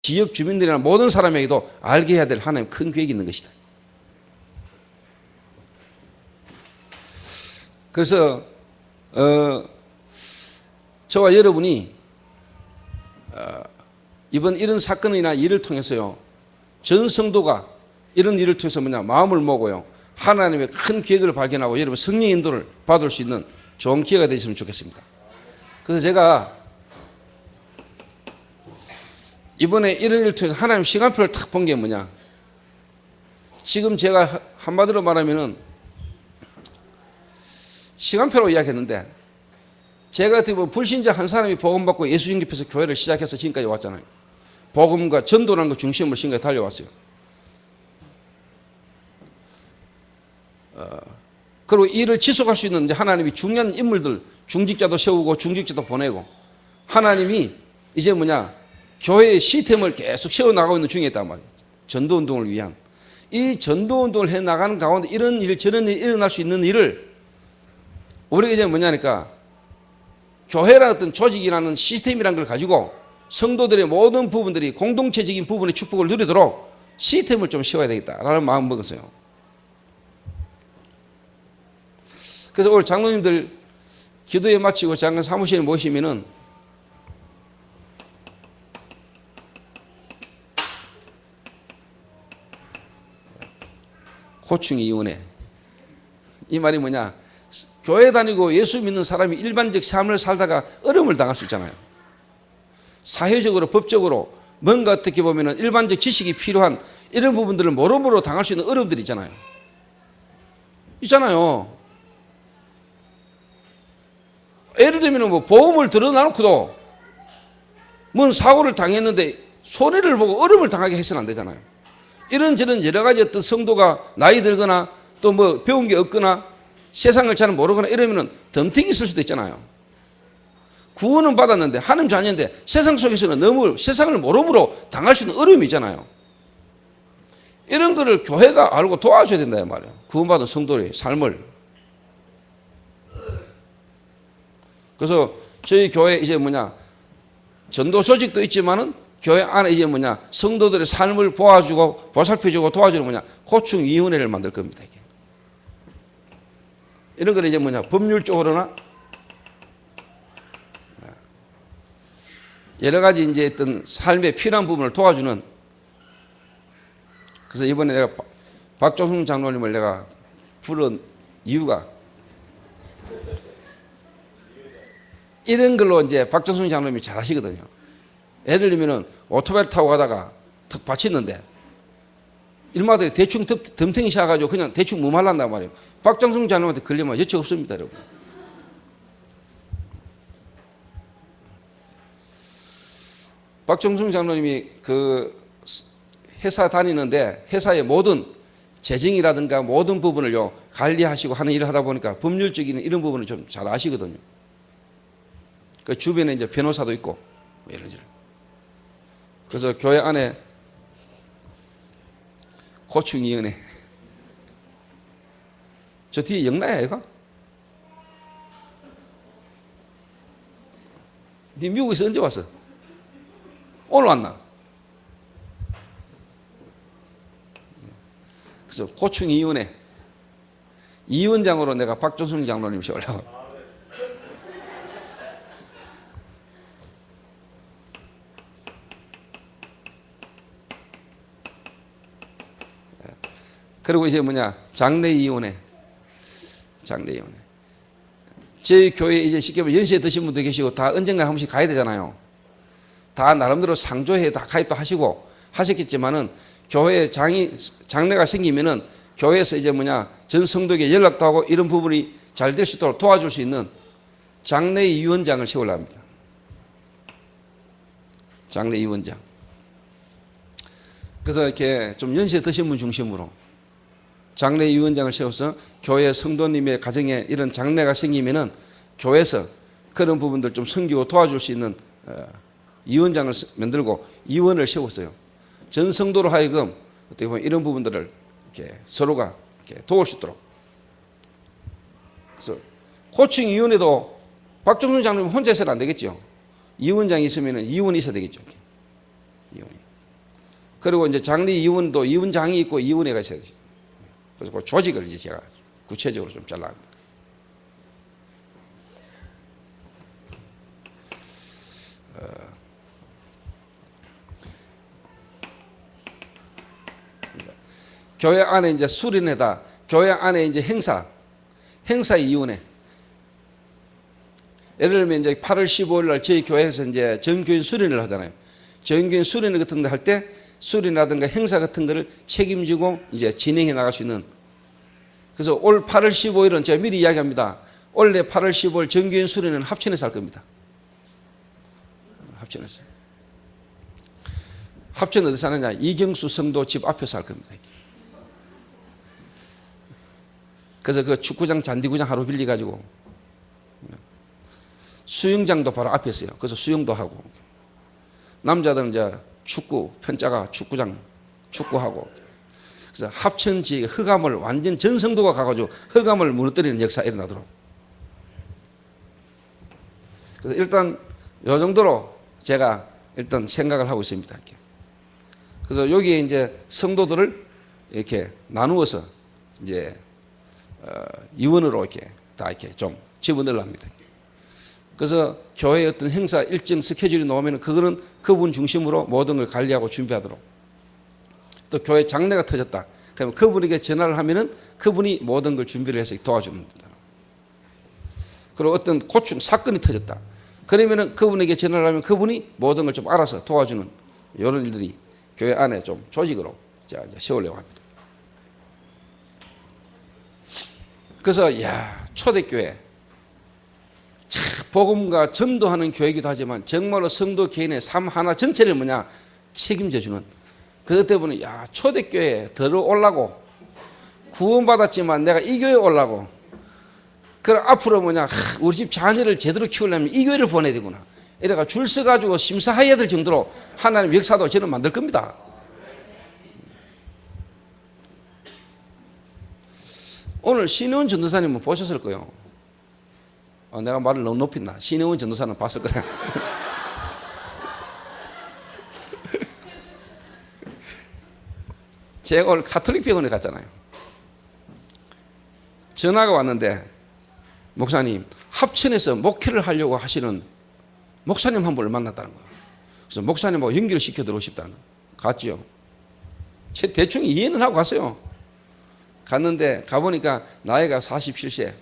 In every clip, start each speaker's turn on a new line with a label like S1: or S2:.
S1: 지역 주민들이나 모든 사람에게도 알게 해야 될 하나님의 큰 계획이 있는 것이다. 그래서 저와 여러분이 이번 이런 사건이나 일을 통해서요, 전 성도가 이런 일을 통해서 마음을 먹어요, 하나님의 큰 계획을 발견하고 여러분 성령 인도를 받을 수 있는 좋은 기회가 되었으면 좋겠습니다. 그래서 제가 이번에 이런 일을 통해서 하나님 시간표를 탁 본 게 뭐냐, 지금 제가 한마디로 말하면은 시간표로 이야기했는데, 제가 어떻게 보면 불신자 한 사람이 복음 받고 예수 영접해서 교회를 시작해서 지금까지 왔잖아요. 복음과 전도라는 것 중심으로 지금까지 달려왔어요. 그리고 이를 지속할 수 있는 하나님이 중요한 인물들, 중직자도 세우고 중직자도 보내고, 하나님이 이제 교회의 시스템을 계속 세워나가고 있는 중에 있단 말이에요. 전도운동을 위한. 이 전도운동을 해나가는 가운데 이런 일, 저런 일이 일어날 수 있는 일을 우리가 이제 뭐냐니까, 교회라는 어떤 조직이라는 시스템이라는 걸 가지고 성도들의 모든 부분들이 공동체적인 부분의 축복을 누리도록 시스템을 좀 세워야 되겠다라는 마음을 먹었어요. 그래서 오늘 장로님들 기도회 마치고 잠깐 사무실에 모시면은 고충이위원회, 이 말이 뭐냐, 교회 다니고 예수 믿는 사람이 일반적 삶을 살다가 어려움을 당할 수 있잖아요. 사회적으로 법적으로 뭔가 어떻게 보면 일반적 지식이 필요한 이런 부분들을 모름으로 당할 수 있는 어려움들이 있잖아요. 예를 들면 보험을 들어놔놓고도 뭔 사고를 당했는데 손해를 보고 어려움을 당하게 해서는 안 되잖아요. 이런저런 여러 가지 어떤 성도가 나이 들거나 또 배운 게 없거나 세상을 잘 모르거나 이러면은 덤탱이 있을 수도 있잖아요. 구원은 받았는데 하나님 자녀인데 세상 속에서는 너무 세상을 모름으로 당할 수 있는 어려움이 있잖아요. 이런 거를 교회가 알고 도와줘야 된다 말이에요. 구원받은 성도의 삶을. 그래서 저희 교회 이제 전도 조직도 있지만은 교회 안에 이제 성도들의 삶을 보아주고 보살펴주고 도와주는 고충위원회를 만들 겁니다. 이게. 이런 걸 이제 법률적으로나 여러 가지 이제 어떤 삶에 필요한 부분을 도와주는. 그래서 이번에 내가 박종순 장로님을 내가 부른 이유가 이런 걸로 이제 박종순 장로님이 잘 하시거든요. 예를 들면은 오토바이 타고 가다가 턱 받쳤는데 일마다 대충 덤탱이 샤가지고 그냥 대충 무말란단 말이에요. 박정승 장로한테 걸리면 여체 없습니다, 여러분. 박정승 장로님이 그 회사 다니는데 회사의 모든 재정이라든가 모든 부분을요 관리하시고 하는 일을 하다 보니까 법률적인 이런 부분을 좀 잘 아시거든요. 그 주변에 이제 변호사도 있고 이런저런. 그래서 교회 안에 고충위원회. 저 뒤에 영나야, 얘가? 네 미국에서 언제 왔어? 오늘 왔나? 그래서 고충위원회 위원장으로 내가 박종순 장로님 세우려고. 그리고 이제 장례위원회. 장례위원회. 저희 교회 이제 쉽게 말하면 연세에 드신 분도 계시고 다 언젠가 한 번씩 가야 되잖아요. 다 나름대로 상조회에 다 가입도 하시고 하셨겠지만은 교회에 장례가 생기면은 교회에서 이제 전 성도에게 연락도 하고 이런 부분이 잘 될 수 있도록 도와줄 수 있는 장례위원장을 세우려고 합니다. 장례위원장. 그래서 이렇게 좀 연세 드신 분 중심으로 장례위원장을 세워서 교회 성도님의 가정에 이런 장례가 생기면은 교회에서 그런 부분들 좀 섬기고 도와줄 수 있는 위원장을 만들고 위원을 세웠어요. 전 성도로 하여금 어떻게 보면 이런 부분들을 이렇게 서로가 이렇게 도울 수 있도록. 그래서 코칭위원회도 박종순 장로님 혼자 해서는 안 되겠죠. 위원장이 있으면 위원이 있어야 되겠죠. 위원이. 그리고 이제 장례 이원도 이원장이 있고 이원회가 있어야 되죠. 그래서 그 조직을 이제 제가 구체적으로 좀 잘라갑니다. 교회 안에 이제 수련회다. 교회 안에 이제 행사위원회. 예를 들면 이제 8월 15일 날 저희 교회에서 이제 전교인 수련회를 하잖아요. 전교인 수련회 같은 거 할 때 수련이라든가 행사 같은 거를 책임지고 이제 진행해 나갈 수 있는. 그래서 올 8월 15일은 제가 미리 이야기합니다. 원래 8월 15일 전교인 수련회는 합천에서 할 겁니다. 합천에서. 합천 어디서 하느냐? 이경수 성도 집 앞에서 할 겁니다. 그래서 그 축구장 잔디구장 하루 빌려가지고 수영장도 바로 앞에 있어요. 그래서 수영도 하고 남자들은 이제 축구 편자가 축구장 축구하고 그래서 합천 지역의 흑암을 완전 전성도가 가가지고 흑암을 무너뜨리는 역사가 일어나도록 그래서 일단 요 정도로 제가 일단 생각을 하고 있습니다. 이렇게. 그래서 여기에 이제 성도들을 이렇게 나누어서 이제 이원으로 이렇게 다 이렇게 좀 집어넣으려 합니다. 그래서 교회의 어떤 행사 일정 스케줄이 나오면 그거는 그분 중심으로 모든 걸 관리하고 준비하도록. 또 교회 장례가 터졌다. 그러면 그분에게 전화를 하면은 그분이 모든 걸 준비를 해서 도와주는 겁니다. 그리고 어떤 고충 사건이 터졌다. 그러면은 그분에게 전화를 하면 그분이 모든 걸 좀 알아서 도와주는 이런 일들이 교회 안에 좀 조직으로 제가 이제 세우려고 합니다. 그래서 야 초대교회 복음과 전도하는 교회이기도 하지만 정말로 성도 개인의 삶 하나 전체를 뭐냐 책임져주는 그것 때문에 야 초대교회에 들어오려고 구원받았지만 내가 이 교회에 오려고 그럼 앞으로 뭐냐 우리 집 자녀를 제대로 키우려면 이 교회를 보내야 되구나 이래가 줄 서가지고 심사해야 될 정도로 하나님 역사도 저는 만들 겁니다. 오늘 신혜원 전도사님은 보셨을 거예요. 내가 말을 너무 높였나? 신혜원 전도사는 봤을 거야. 제가 오늘 가톨릭 병원에 갔잖아요. 전화가 왔는데 목사님 합천에서 목회를 하려고 하시는 목사님 한 분을 만났다는 거예요. 그래서 목사님하고 연결시켜 드리고 싶다는 거예요. 갔죠. 대충 이해는 하고 갔어요. 갔는데 가보니까 나이가 47세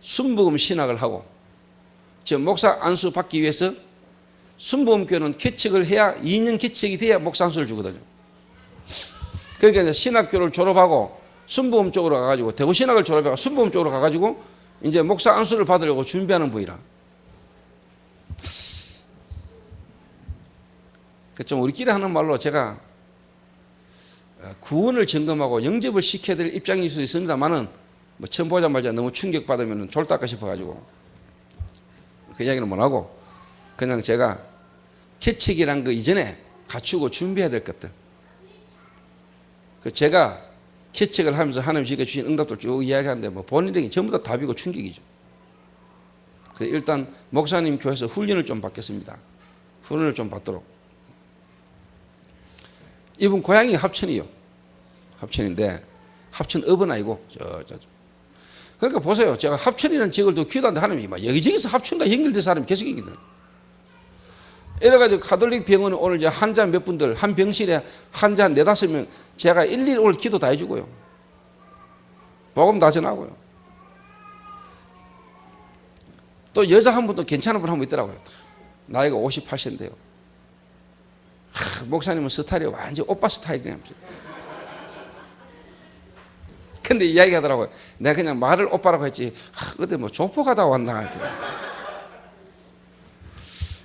S1: 순복음 신학을 하고 저 목사 안수 받기 위해서 순복음교회는 개척을 해야 2년 개척이 돼야 목사 안수를 주거든요. 그러니까 이제 신학교를 졸업하고 순복음 쪽으로 가가지고 대구 신학을 졸업하고 순복음 쪽으로 가가지고 이제 목사 안수를 받으려고 준비하는 분이라. 좀 우리끼리 하는 말로 제가 구원을 점검하고 영접을 시켜야 될 입장일 수도 있습니다만은 뭐 처음 보자마자 너무 충격받으면 졸다까 싶어가지고 그 이야기는 못하고 그냥 제가 개척이란 거 이전에 갖추고 준비해야 될 것들 그 제가 개척을 하면서 하나님 지가 주신 응답들 쭉 이야기하는데 뭐 본인에게 전부 다 답이고 충격이죠. 그래서 일단 목사님 교회에서 훈련을 좀 받겠습니다. 훈련을 좀 받도록. 이분 고향이 합천이요. 합천인데 합천 업은 아니고 저. 그러니까 보세요. 제가 합천이라는 지역을 더 기도하는데 하나님이 막 여기저기서 합천과 연결된 사람이 계속 있거든. 이래가지고 가톨릭 병원에 오늘 이제 환자 몇 분들 한 병실에 환자 4-5명 제가 일일이 오늘 기도 다 해주고요. 복음 다 전하고요. 또 여자 한 분도 괜찮은 분 한 분 있더라고요. 나이가 58세인데요. 목사님은 스타일이 완전 오빠 스타일이네요. 근데 이야기 하더라고요. 내가 그냥 말을 오빠라고 했지. 어디 뭐 조포 가다 왔나.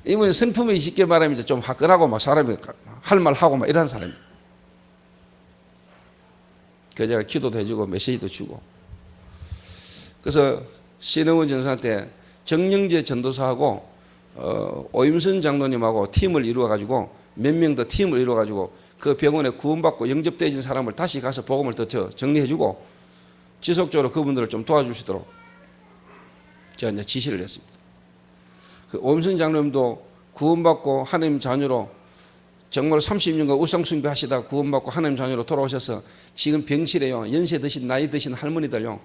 S1: 이분이 성품이 쉽게 말하면 좀 화끈하고 막 사람이 할 말 하고 막 이런 사람이에요. 그래서 제가 기도도 해주고 메시지도 주고. 그래서 신혜원 전사한테 정영재 전도사하고 오임선 장로님하고 팀을 이루어가지고 몇 명 더 팀을 이루어가지고 그 병원에 구원받고 영접되어진 사람을 다시 가서 복음을 더 정리해주고 지속적으로 그분들을 좀 도와주시도록 제가 이제 지시를 했습니다. 그 오임선 장로님도 구원받고 하나님 자녀로 정말 30년간 우상숭배 하시다가 구원받고 하나님 자녀로 돌아오셔서 지금 병실에요. 연세 드신 나이 드신 할머니들요.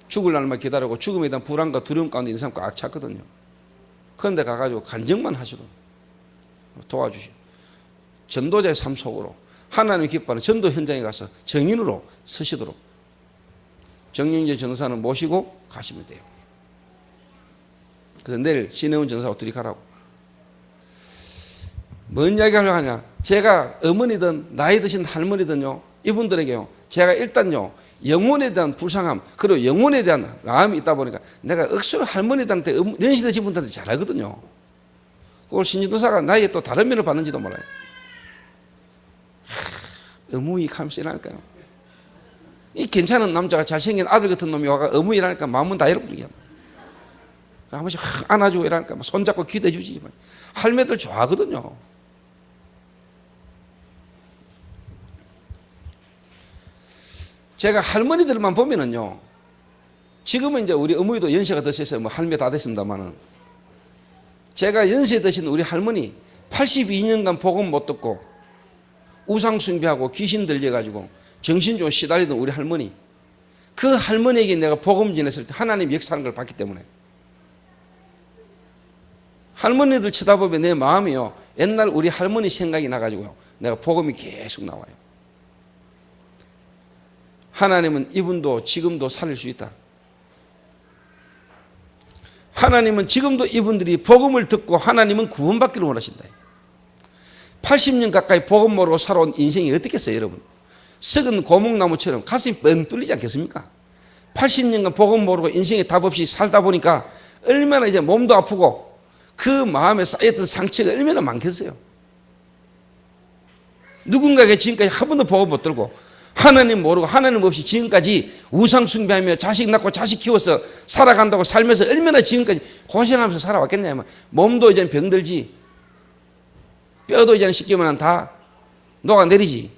S1: 죽을 날만 기다리고 죽음에 대한 불안과 두려움 가운데 있는 사람 꽉 찼거든요. 그런데 가가지고 간증만 하시도록 도와주시고 전도자의 삶 속으로 하나님의 기뻐하는 전도 현장에 가서 정인으로 서시도록 정영재 전도사는 모시고 가시면 돼요. 그래서 내일 신혜원 전도사하고 둘이 가라고. 뭔 이야기 하려고 하냐. 제가 어머니든 나이 드신 할머니든요. 이분들에게요. 제가 일단요. 영혼에 대한 불쌍함 그리고 영혼에 대한 마음이 있다 보니까 내가 억수로 할머니들한테 연시 드신 분들한테 잘 알거든요. 그걸 신지도사가 나에게 또 다른 면을 받는지도 몰라요. 어무이하면서 일하니까요. 이 괜찮은 남자가 잘생긴 아들 같은 놈이 와가 어무이라니까 마음은 다 잃어버리게 합니다. 한 번씩 안아주고 이러니까 손잡고 기대주지. 할매들 좋아하거든요. 제가 할머니들만 보면은요, 지금은 이제 우리 어머니도 연세가 드셔서 뭐 할매 다 됐습니다만은, 제가 연세 드신 우리 할머니 82년간 복음 못 듣고 우상숭배하고 귀신 들려가지고 정신적으로 시달리던 우리 할머니, 그 할머니에게 내가 복음 전했을 때 하나님 역사하는 걸 봤기 때문에 할머니들 쳐다보면 내 마음이요, 옛날 우리 할머니 생각이 나가지고요, 내가 복음이 계속 나와요. 하나님은 이분도 지금도 살릴 수 있다. 하나님은 지금도 이분들이 복음을 듣고 하나님은 구원받기를 원하신다. 80년 가까이 복음 모르고 살아온 인생이 어떻겠어요, 여러분? 썩은 고목나무처럼 가슴이 뻥 뚫리지 않겠습니까? 80년간 복음 모르고 인생에 답 없이 살다 보니까 얼마나 이제 몸도 아프고 그 마음에 쌓였던 상처가 얼마나 많겠어요. 누군가에게 지금까지 한 번도 복음 못 들고 하나님 모르고 하나님 없이 지금까지 우상 숭배하며 자식 낳고 자식 키워서 살아간다고 살면서 얼마나 지금까지 고생하면서 살아왔겠냐면, 몸도 이제는 병들지, 뼈도 이제는 쉽게 말하면 다 녹아내리지,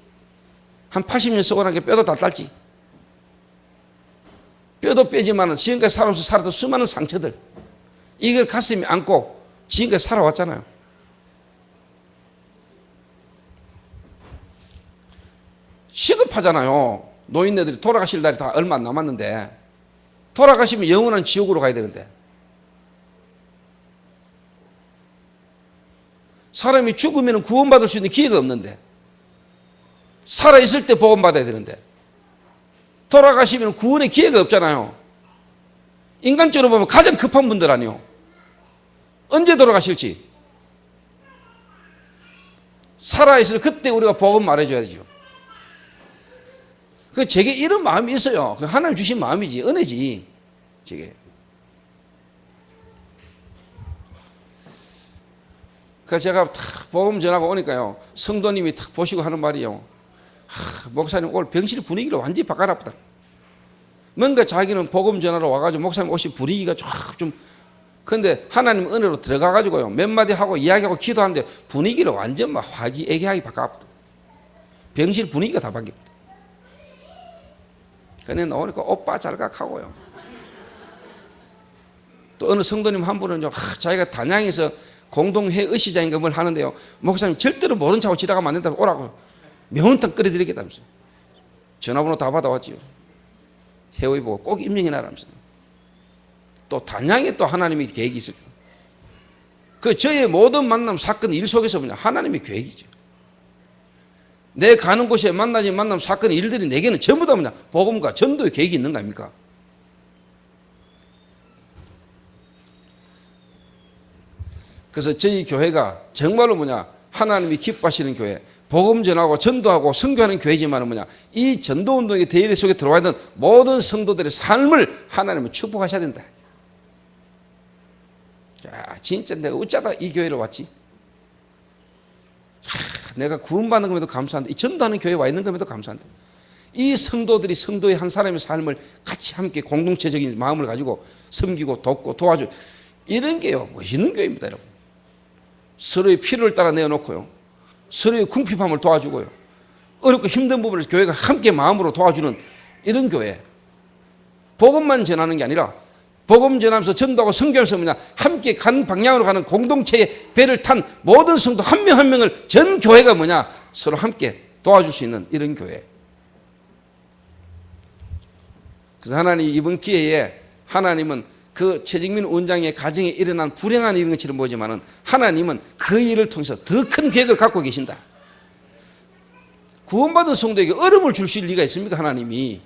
S1: 한 80년 쓰고 난 게 뼈도 다 딸지, 뼈도 빼지만 지금까지 살아오면서 살았던 수많은 상처들, 이걸 가슴에 안고 지금까지 살아왔잖아요. 시급하잖아요. 노인네들이 돌아가실 날이 다 얼마 안 남았는데, 돌아가시면 영원한 지옥으로 가야 되는데, 사람이 죽으면 구원받을 수 있는 기회가 없는데, 살아있을 때 복음받아야 되는데, 돌아가시면 구원의 기회가 없잖아요. 인간적으로 보면 가장 급한 분들 아니요. 언제 돌아가실지 살아있을 그때 우리가 복음 말해줘야죠. 그 제게 이런 마음이 있어요. 그 하나님 주신 마음이지, 은혜지, 제게. 그래서 제가 탁 복음 전하고 오니까요, 성도님이 탁 보시고 하는 말이요, 목사님 오늘 병실 분위기를 완전히 바꿔놨다. 뭔가 자기는 복음 전하러 와가지고 목사님 오신 분위기가 좀, 근데 하나님 은혜로 들어가가지고요, 몇 마디 하고 이야기하고 기도하는데 분위기를 완전 막 화기애애하게 바꿔놨다. 병실 분위기가 다 바뀌었다. 그냥 나오니까 오빠 잘각하고요. 또 어느 성도님 한 분은 자기가 단양에서 공동회 의시장인가 뭘 하는데요, 목사님 절대로 모른 척하고 지나가면 안 된다고 오라고 매운탕 끓여드리겠다면서 전화번호 다 받아왔지요. 회의 보고 꼭 임명해놔라면서. 또 단양에 또 하나님의 계획이 있을 거예요. 그 저의 모든 만남 사건 일 속에서 그냥 하나님의 계획이죠. 내 가는 곳에 만남 사건 일들이 내게는 전부 다 뭐냐, 복음과 전도의 계획이 있는 거 아닙니까? 그래서 저희 교회가 정말로 뭐냐, 하나님이 기뻐하시는 교회, 복음 전하고 전도하고 선교하는 교회지만 뭐냐, 이 전도운동의 대열 속에 들어와 있는 모든 성도들의 삶을 하나님은 축복하셔야 된다. 자, 진짜 내가 어쩌다 이 교회로 왔지? 내가 구원받는 것에도 감사한데, 이 전도하는 교회에 와 있는 것에도 감사한데, 이 성도들이 성도의 한 사람의 삶을 같이 함께 공동체적인 마음을 가지고 섬기고 돕고 도와줘, 이런 게요 멋있는 교회입니다, 여러분. 서로의 필요를 따라 내어놓고요, 서로의 궁핍함을 도와주고요, 어렵고 힘든 부분을 교회가 함께 마음으로 도와주는 이런 교회. 복음만 전하는 게 아니라 복음 전하면서 전도하고 선교하면서 뭐냐 함께 간 방향으로 가는 공동체의 배를 탄 모든 성도 한 명 한 명을 전 교회가 뭐냐 서로 함께 도와줄 수 있는 이런 교회. 그래서 하나님 이번 기회에 하나님은 그 최정민 원장의 가정에 일어난 불행한 일인 것처럼 보지만은 하나님은 그 일을 통해서 더 큰 계획을 갖고 계신다. 구원받은 성도에게 어려움을 주실 리가 있습니까? 하나님이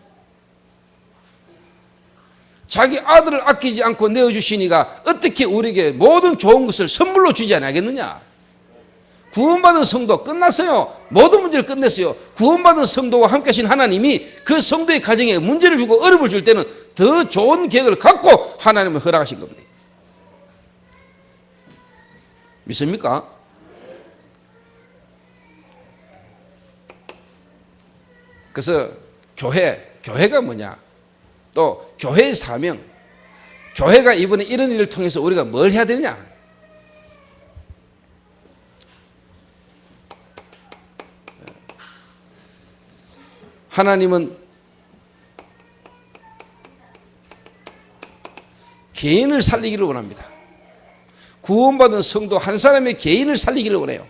S1: 자기 아들을 아끼지 않고 내어주시니까 어떻게 우리에게 모든 좋은 것을 선물로 주지 않겠느냐. 구원받은 성도 끝났어요. 모든 문제를 끝냈어요. 구원받은 성도와 함께 하신 하나님이 그 성도의 가정에 문제를 주고 어려움을 줄 때는 더 좋은 계획을 갖고 하나님을 허락하신 겁니다. 믿습니까? 그래서 교회가 뭐냐? 또 교회의 사명, 교회가 이번에 이런 일을 통해서 우리가 뭘 해야 되느냐? 하나님은 개인을 살리기를 원합니다. 구원받은 성도 한 사람의 개인을 살리기를 원해요.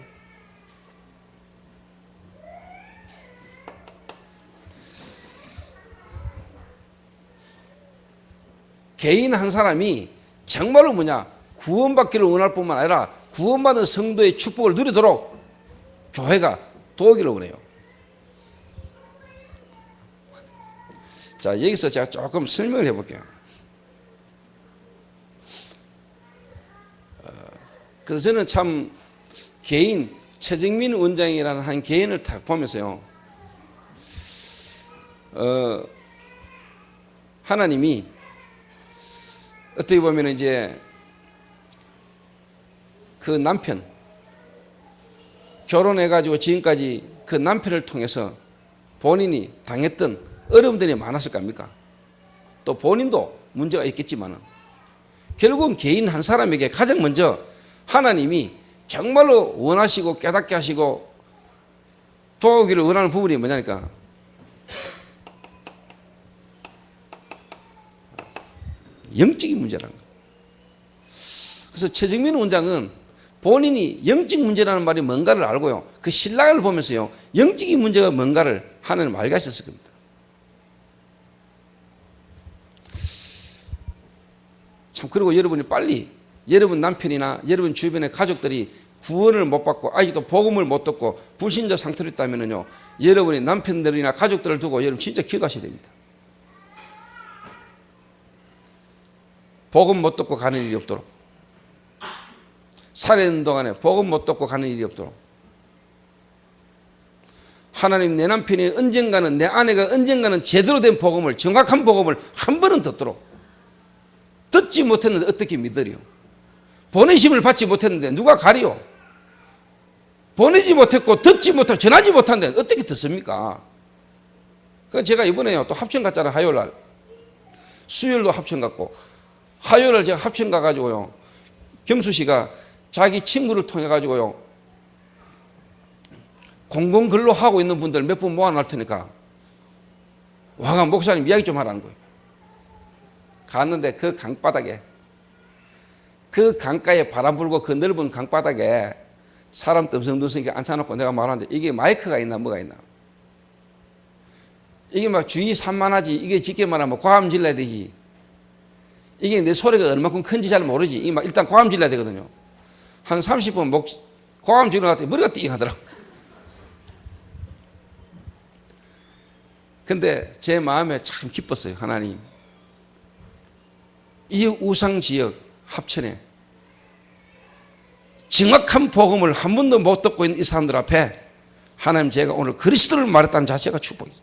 S1: 개인 한 사람이 정말로 뭐냐 구원받기를 원할 뿐만 아니라 구원받은 성도의 축복을 누리도록 교회가 도우기를 원해요. 자, 여기서 제가 조금 설명을 해볼게요. 그래서 저는 참 개인 최정민 원장이라는 한 개인을 딱 보면서요, 하나님이 어떻게 보면 이제 그 남편 결혼해가지고 지금까지 그 남편을 통해서 본인이 당했던 어려움들이 많았을 겁니까? 또 본인도 문제가 있겠지만은 결국은 개인 한 사람에게 가장 먼저 하나님이 정말로 원하시고 깨닫게 하시고 도우기를 원하는 부분이 뭐냐니까 영적인 문제라는 거예요. 그래서 최정민 원장은 본인이 영적 문제라는 말이 뭔가를 알고요, 그 신랑을 보면서요 영적인 문제가 뭔가를 하나님 알게 하셨을 겁니다. 참, 그리고 여러분이 빨리 여러분 남편이나 여러분 주변의 가족들이 구원을 못 받고 아직도 복음을 못 듣고 불신자 상태로 있다면요, 여러분이 남편들이나 가족들을 두고 여러분 진짜 기도하셔야 됩니다. 복음 못 듣고 가는 일이 없도록, 살아있는 동안에 복음 못 듣고 가는 일이 없도록, 하나님 내 남편이 언젠가는, 내 아내가 언젠가는 제대로 된 복음을, 정확한 복음을 한 번은 듣도록, 듣지 못했는데 어떻게 믿으리요? 보내심을 받지 못했는데 누가 가리요? 보내지 못했고 듣지 못하고 전하지 못한데 어떻게 듣습니까? 그 제가 이번에요 또 합천 갔잖아요. 화요일날 수요일도 합천 갔고 화요일날 제가 합천 가가지고요, 경수 씨가 자기 친구를 통해 가지고요 공공 근로 하고 있는 분들 몇 분 모아놓을 테니까 와가 목사님 이야기 좀 하라는 거예요. 갔는데 그 강바닥에, 그 강가에 바람 불고 그 넓은 강바닥에 사람 듬성듬성 앉혀놓고 내가 말하는데 이게 마이크가 있나 뭐가 있나, 이게 막 주의 산만하지, 이게 쉽게 말하면 과음 질러야 되지, 이게 내 소리가 얼마큼 큰지 잘 모르지, 이게 막 일단 과음 질러야 되거든요. 한 30분 과음 질러 놨더니 머리가 띵 하더라고. 근데 제 마음에 참 기뻤어요. 하나님, 이 우상지역 합천에 정확한 복음을 한 번도 못 듣고 있는 이 사람들 앞에 하나님 제가 오늘 그리스도를 말했다는 자체가 축복이죠.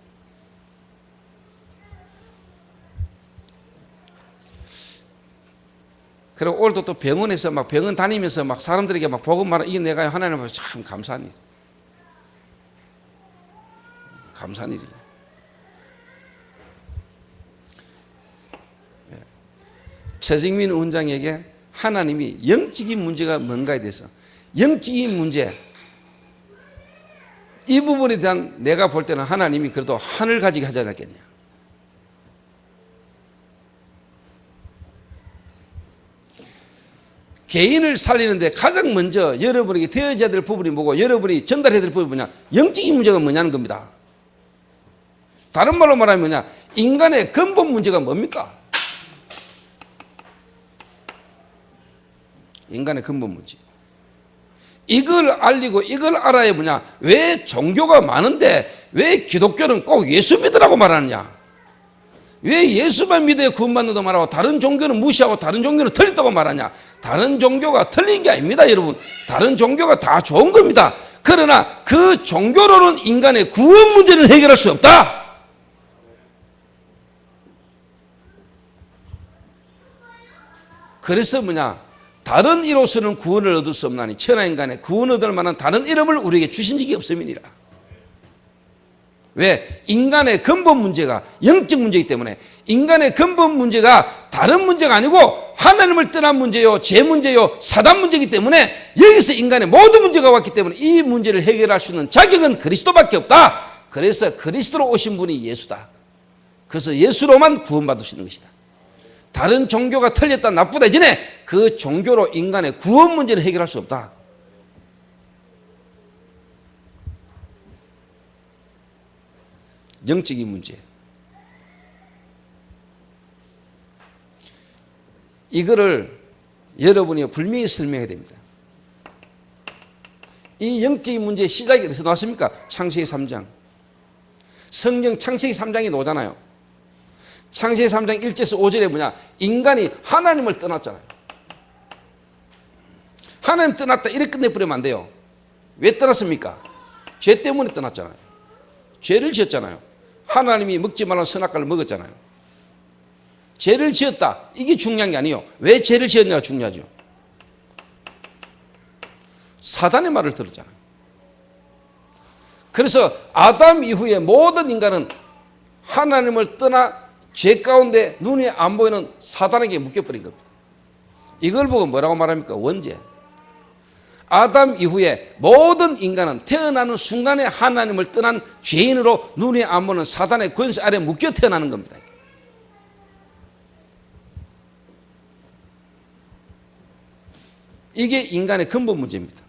S1: 그리고 오늘도 또 병원에서 막 병원 다니면서 막 사람들에게 막 복음 말하, 이게 내가 하나님 앞에 참 감사한 일, 감사한 일이에요. 최정민 원장에게 하나님이 영적인 문제가 뭔가에 대해서, 영적인 문제 이 부분에 대한 내가 볼 때는 하나님이 그래도 한을 가지게 하지 않았겠냐. 개인을 살리는데 가장 먼저 여러분에게 되어져야 될 부분이 뭐고 여러분이 전달해야 될 부분이 뭐냐? 영적인 문제가 뭐냐는 겁니다. 다른 말로 말하면 뭐냐? 인간의 근본 문제가 뭡니까? 인간의 근본 문제. 이걸 알리고 이걸 알아야 뭐냐? 왜 종교가 많은데 왜 기독교는 꼭 예수 믿으라고 말하느냐? 왜 예수만 믿어야 구원받는다고 말하고 다른 종교는 무시하고 다른 종교는 틀렸다고 말하냐? 다른 종교가 틀린 게 아닙니다, 여러분. 다른 종교가 다 좋은 겁니다. 그러나 그 종교로는 인간의 구원 문제를 해결할 수 없다. 그래서 뭐냐? 다른 이로서는 구원을 얻을 수 없나니 천하 인간의 구원 얻을 만한 다른 이름을 우리에게 주신 적이 없음이니라. 왜? 인간의 근본 문제가 영적 문제이기 때문에 인간의 근본 문제가 다른 문제가 아니고 하나님을 떠난 문제요, 죄 문제요, 사단 문제이기 때문에 여기서 인간의 모든 문제가 왔기 때문에 이 문제를 해결할 수 있는 자격은 그리스도밖에 없다. 그래서 그리스도로 오신 분이 예수다. 그래서 예수로만 구원받을 수 있는 것이다. 다른 종교가 틀렸다 나쁘다 이전에 그 종교로 인간의 구원 문제를 해결할 수 없다. 영적인 문제. 이거를 여러분이 분명히 설명해야 됩니다. 이 영적인 문제의 시작이 어디서 나왔습니까? 창세기 3장. 성경 창세기 3장이 나오잖아요. 창세기 3장 1절에서 5절에 뭐냐? 인간이 하나님을 떠났잖아요. 하나님 떠났다 이렇게 끝내버리면 안 돼요. 왜 떠났습니까? 죄 때문에 떠났잖아요. 죄를 지었잖아요. 하나님이 먹지 말라는 선악과를 먹었잖아요. 죄를 지었다. 이게 중요한 게 아니에요. 왜 죄를 지었냐가 중요하죠. 사단의 말을 들었잖아요. 그래서 아담 이후에 모든 인간은 하나님을 떠나 죄 가운데 눈에 안 보이는 사단에게 묶여버린 겁니다. 이걸 보고 뭐라고 말합니까? 원죄. 아담 이후에 모든 인간은 태어나는 순간에 하나님을 떠난 죄인으로 눈에 안 보는 사단의 권세 아래 묶여 태어나는 겁니다. 이게 인간의 근본 문제입니다.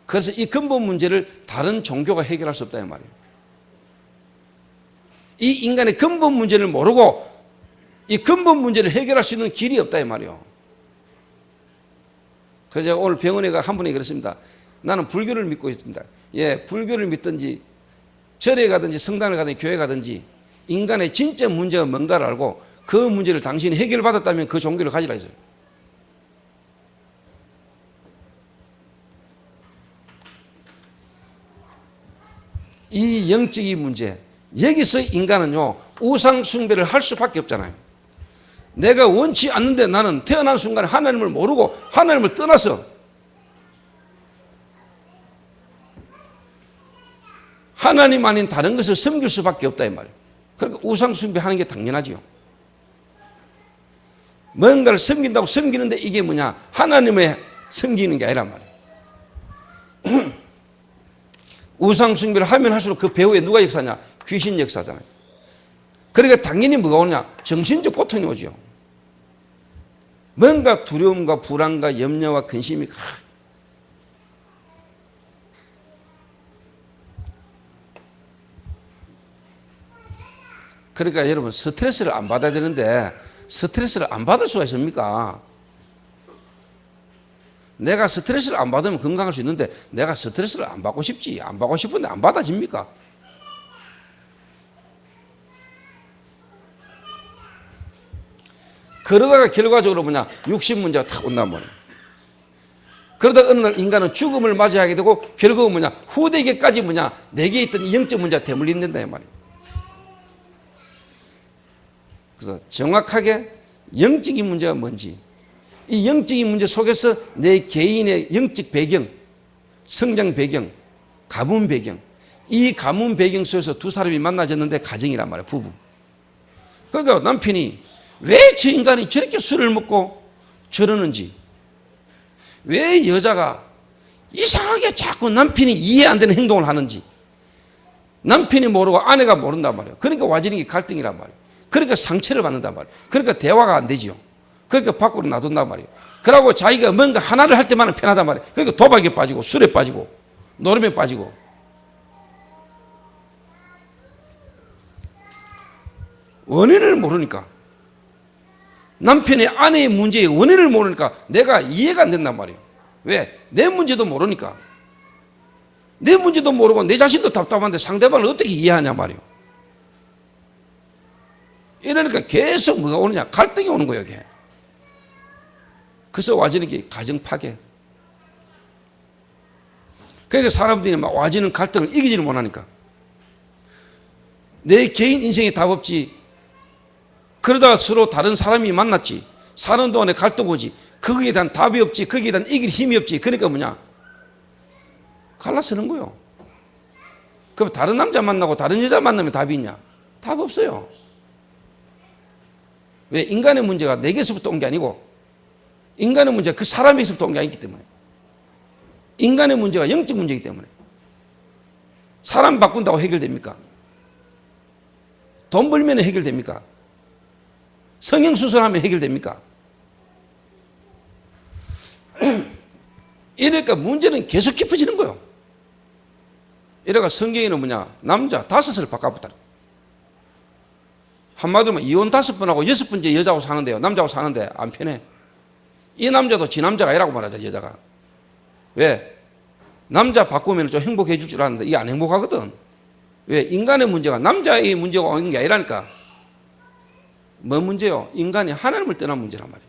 S1: 그래서 이 근본 문제를 다른 종교가 해결할 수 없다 이 말이에요. 이 인간의 근본 문제를 모르고 이 근본 문제를 해결할 수 있는 길이 없다 이 말이에요. 그래서 제가 오늘 병원에 가 한 분이 그랬습니다. 나는 불교를 믿고 있습니다. 예, 불교를 믿든지 절에 가든지 성당을 가든지 교회 가든지 인간의 진짜 문제가 뭔가를 알고 그 문제를 당신이 해결받았다면 그 종교를 가지라 했어요. 이 영적인 문제, 여기서 인간은요 우상 숭배를 할 수밖에 없잖아요. 내가 원치 않는데 나는 태어난 순간에 하나님을 모르고 하나님을 떠나서 하나님 아닌 다른 것을 섬길 수밖에 없다 이 말이에요. 그러니까 우상 숭배하는 게 당연하지요. 뭔가를 섬긴다고 섬기는데 이게 뭐냐? 하나님의 섬기는 게 아니란 말이에요. 우상 숭배를 하면 할수록 그 배후에 누가 역사냐? 귀신 역사잖아요. 그러니까 당연히 뭐가 오느냐? 정신적 고통이 오죠. 뭔가 두려움과 불안과 염려와 근심이 그러니까 여러분 스트레스를 안 받아야 되는데 스트레스를 안 받을 수가 있습니까? 내가 스트레스를 안 받으면 건강할 수 있는데 내가 스트레스를 안 받고 싶지 안 받고 싶은데 안 받아집니까? 그러다가 결과적으로 뭐냐 육신 문제가 탁 온단 말이에요. 그러다가 어느 날 인간은 죽음을 맞이하게 되고 결국은 뭐냐 후대에게까지 뭐냐 내게 있던 이 영적 문제가 대물림된다 이 말이에요. 그래서 정확하게 영적인 문제가 뭔지 이 영적인 문제 속에서 내 개인의 영적 배경, 성장 배경, 가문 배경 이 가문 배경 속에서 두 사람이 만나졌는데 가정이란 말이에요. 부부. 그러니까 남편이 왜 저 인간이 저렇게 술을 먹고 저러는지 왜 여자가 이상하게 자꾸 남편이 이해 안 되는 행동을 하는지 남편이 모르고 아내가 모른단 말이에요. 그러니까 와지는 게 갈등이란 말이에요. 그러니까 상처를 받는단 말이에요. 그러니까 대화가 안 되죠. 그러니까 밖으로 놔둔단 말이에요. 그러고 자기가 뭔가 하나를 할 때만은 편하단 말이에요. 그러니까 도박에 빠지고 술에 빠지고 노름에 빠지고. 원인을 모르니까, 남편의 아내의 문제의 원인을 모르니까 내가 이해가 안 된단 말이에요. 왜? 내 문제도 모르니까. 내 문제도 모르고 내 자신도 답답한데 상대방을 어떻게 이해하냐 말이에요. 이러니까 계속 뭐가 오느냐? 갈등이 오는 거예요, 이게. 그래서 와지는 게 가정 파괴. 그러니까 사람들이 막 와지는 갈등을 이기지를 못하니까. 내 개인 인생에 답 없지. 그러다가 서로 다른 사람이 만났지. 사는 동안에 갈등 오지. 거기에 대한 답이 없지. 거기에 대한 이길 힘이 없지. 그러니까 뭐냐? 갈라서는 거예요. 그럼 다른 남자 만나고 다른 여자 만나면 답이 있냐? 답 없어요. 왜? 인간의 문제가 내게서부터 온 게 아니고 인간의 문제가 그 사람에게서부터 온 게 아니기 때문에. 인간의 문제가 영적 문제이기 때문에. 사람 바꾼다고 해결됩니까? 돈 벌면 해결됩니까? 성형수술하면 해결됩니까? 이러니까 문제는 계속 깊어지는 거예요. 이래가 성경에는 뭐냐? 남자 5을 바꿔봤다. 한마디로 이혼 5번하고 6번째 여자하고 사는데요. 남자하고 사는데 안 편해. 이 남자도 지 남자가 아니라고 말하자, 여자가. 왜? 남자 바꾸면 좀 행복해 줄 줄 아는데 이게 안 행복하거든. 왜? 인간의 문제가 남자의 문제가 오는 게 아니라니까. 뭔 문제요? 인간이 하나님을 떠난 문제란 말이에요.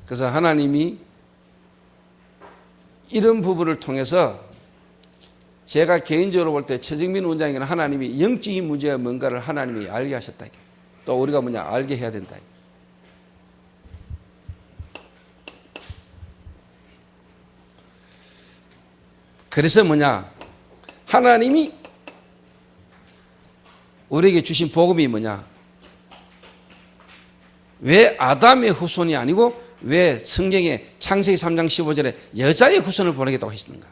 S1: 그래서 하나님이 이런 부분을 통해서 제가 개인적으로 볼 때 최정민 원장에게는 하나님이 영적인 문제가 뭔가를 하나님이 알게 하셨다. 또 우리가 뭐냐? 알게 해야 된다. 그래서 뭐냐? 하나님이 우리에게 주신 복음이 뭐냐? 왜 아담의 후손이 아니고 왜 성경에 창세기 3장 15절에 여자의 후손을 보내겠다고 했는가?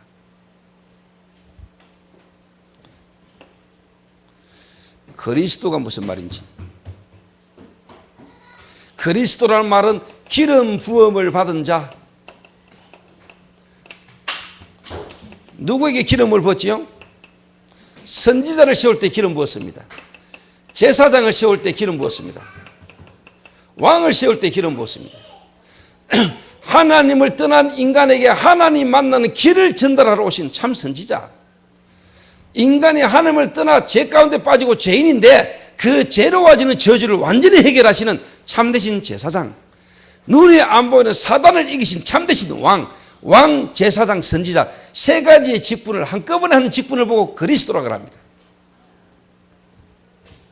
S1: 그리스도가 무슨 말인지. 그리스도라는 말은 기름 부음을 받은 자. 누구에게 기름을 부었지요? 선지자를 세울 때 기름 부었습니다. 제사장을 세울 때 기름 부었습니다. 왕을 세울 때 기름 부었습니다. 하나님을 떠난 인간에게 하나님 만나는 길을 전달하러 오신 참 선지자. 인간이 하나님을 떠나 죄 가운데 빠지고 죄인인데 그 죄로 와지는 저주를 완전히 해결하시는 참되신 제사장. 눈에 안 보이는 사단을 이기신 참되신 왕. 왕, 제사장, 선지자. 세 가지의 직분을 한꺼번에 하는 직분을 보고 그리스도라고 합니다.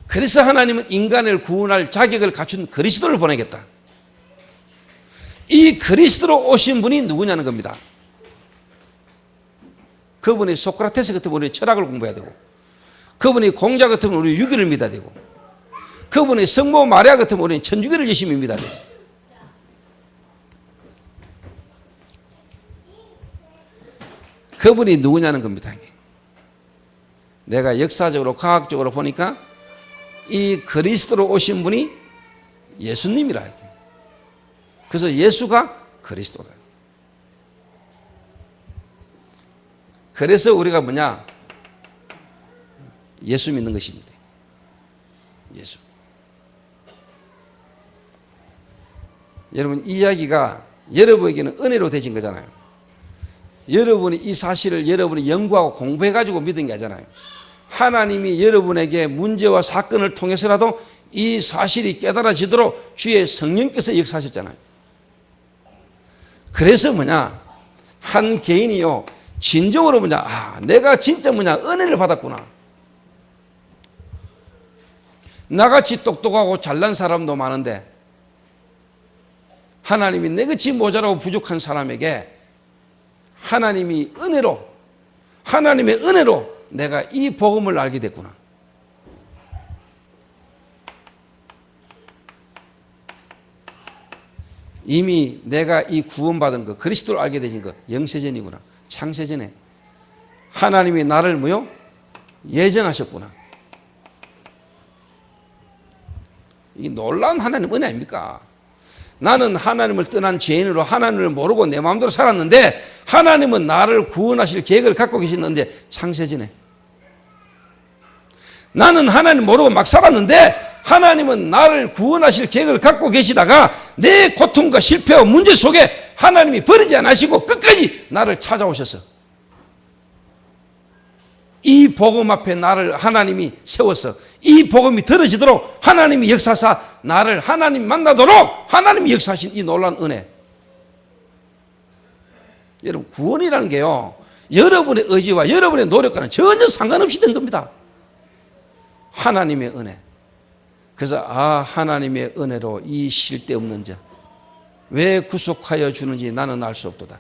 S1: 그래서 하나님은 인간을 구원할 자격을 갖춘 그리스도를 보내겠다. 이 그리스도로 오신 분이 누구냐는 겁니다. 그분이 소크라테스 같으면 우리 철학을 공부해야 되고, 그분이 공자 같으면 우리 유기를 믿어야 되고, 그분이 성모 마리아 같으면 우리는 천주교를 열심히 믿어야 되고. 그분이 누구냐는 겁니다. 내가 역사적으로 과학적으로 보니까 이 그리스도로 오신 분이 예수님이라. 그래서 예수가 그리스도다. 그래서 우리가 뭐냐? 예수 믿는 것입니다. 예수. 여러분, 이 이야기가 여러분에게는 은혜로 되신 거잖아요. 여러분이 이 사실을 여러분이 연구하고 공부해가지고 믿은 게 아니잖아요. 하나님이 여러분에게 문제와 사건을 통해서라도 이 사실이 깨달아지도록 주의 성령께서 역사하셨잖아요. 그래서 뭐냐? 한 개인이요, 진정으로 뭐냐? 아, 내가 진짜 뭐냐? 은혜를 받았구나. 나같이 똑똑하고 잘난 사람도 많은데 하나님이 내같이 모자라고 부족한 사람에게 하나님이 은혜로, 하나님의 은혜로 내가 이 복음을 알게 됐구나. 이미 내가 이 구원받은 거, 그리스도를 알게 되신 거 영세전이구나. 창세전에 하나님이 나를 뭐요? 예정하셨구나. 이 놀라운 하나님 은혜 아닙니까? 나는 하나님을 떠난 죄인으로 하나님을 모르고 내 마음대로 살았는데 하나님은 나를 구원하실 계획을 갖고 계셨는데 창세전에 나는 하나님 모르고 막 살았는데 하나님은 나를 구원하실 계획을 갖고 계시다가 내 고통과 실패와 문제 속에 하나님이 버리지 않으시고 끝까지 나를 찾아오셔서 이 복음 앞에 나를 하나님이 세워서 이 복음이 들어지도록 하나님이 역사하사 나를 하나님 만나도록 하나님이 역사하신 이 놀라운 은혜. 여러분, 구원이라는 게요, 여러분의 의지와 여러분의 노력과는 전혀 상관없이 된 겁니다. 하나님의 은혜. 그래서 하나님의 은혜로 이 실데없는 자 왜 구속하여 주는지 나는 알 수 없도다.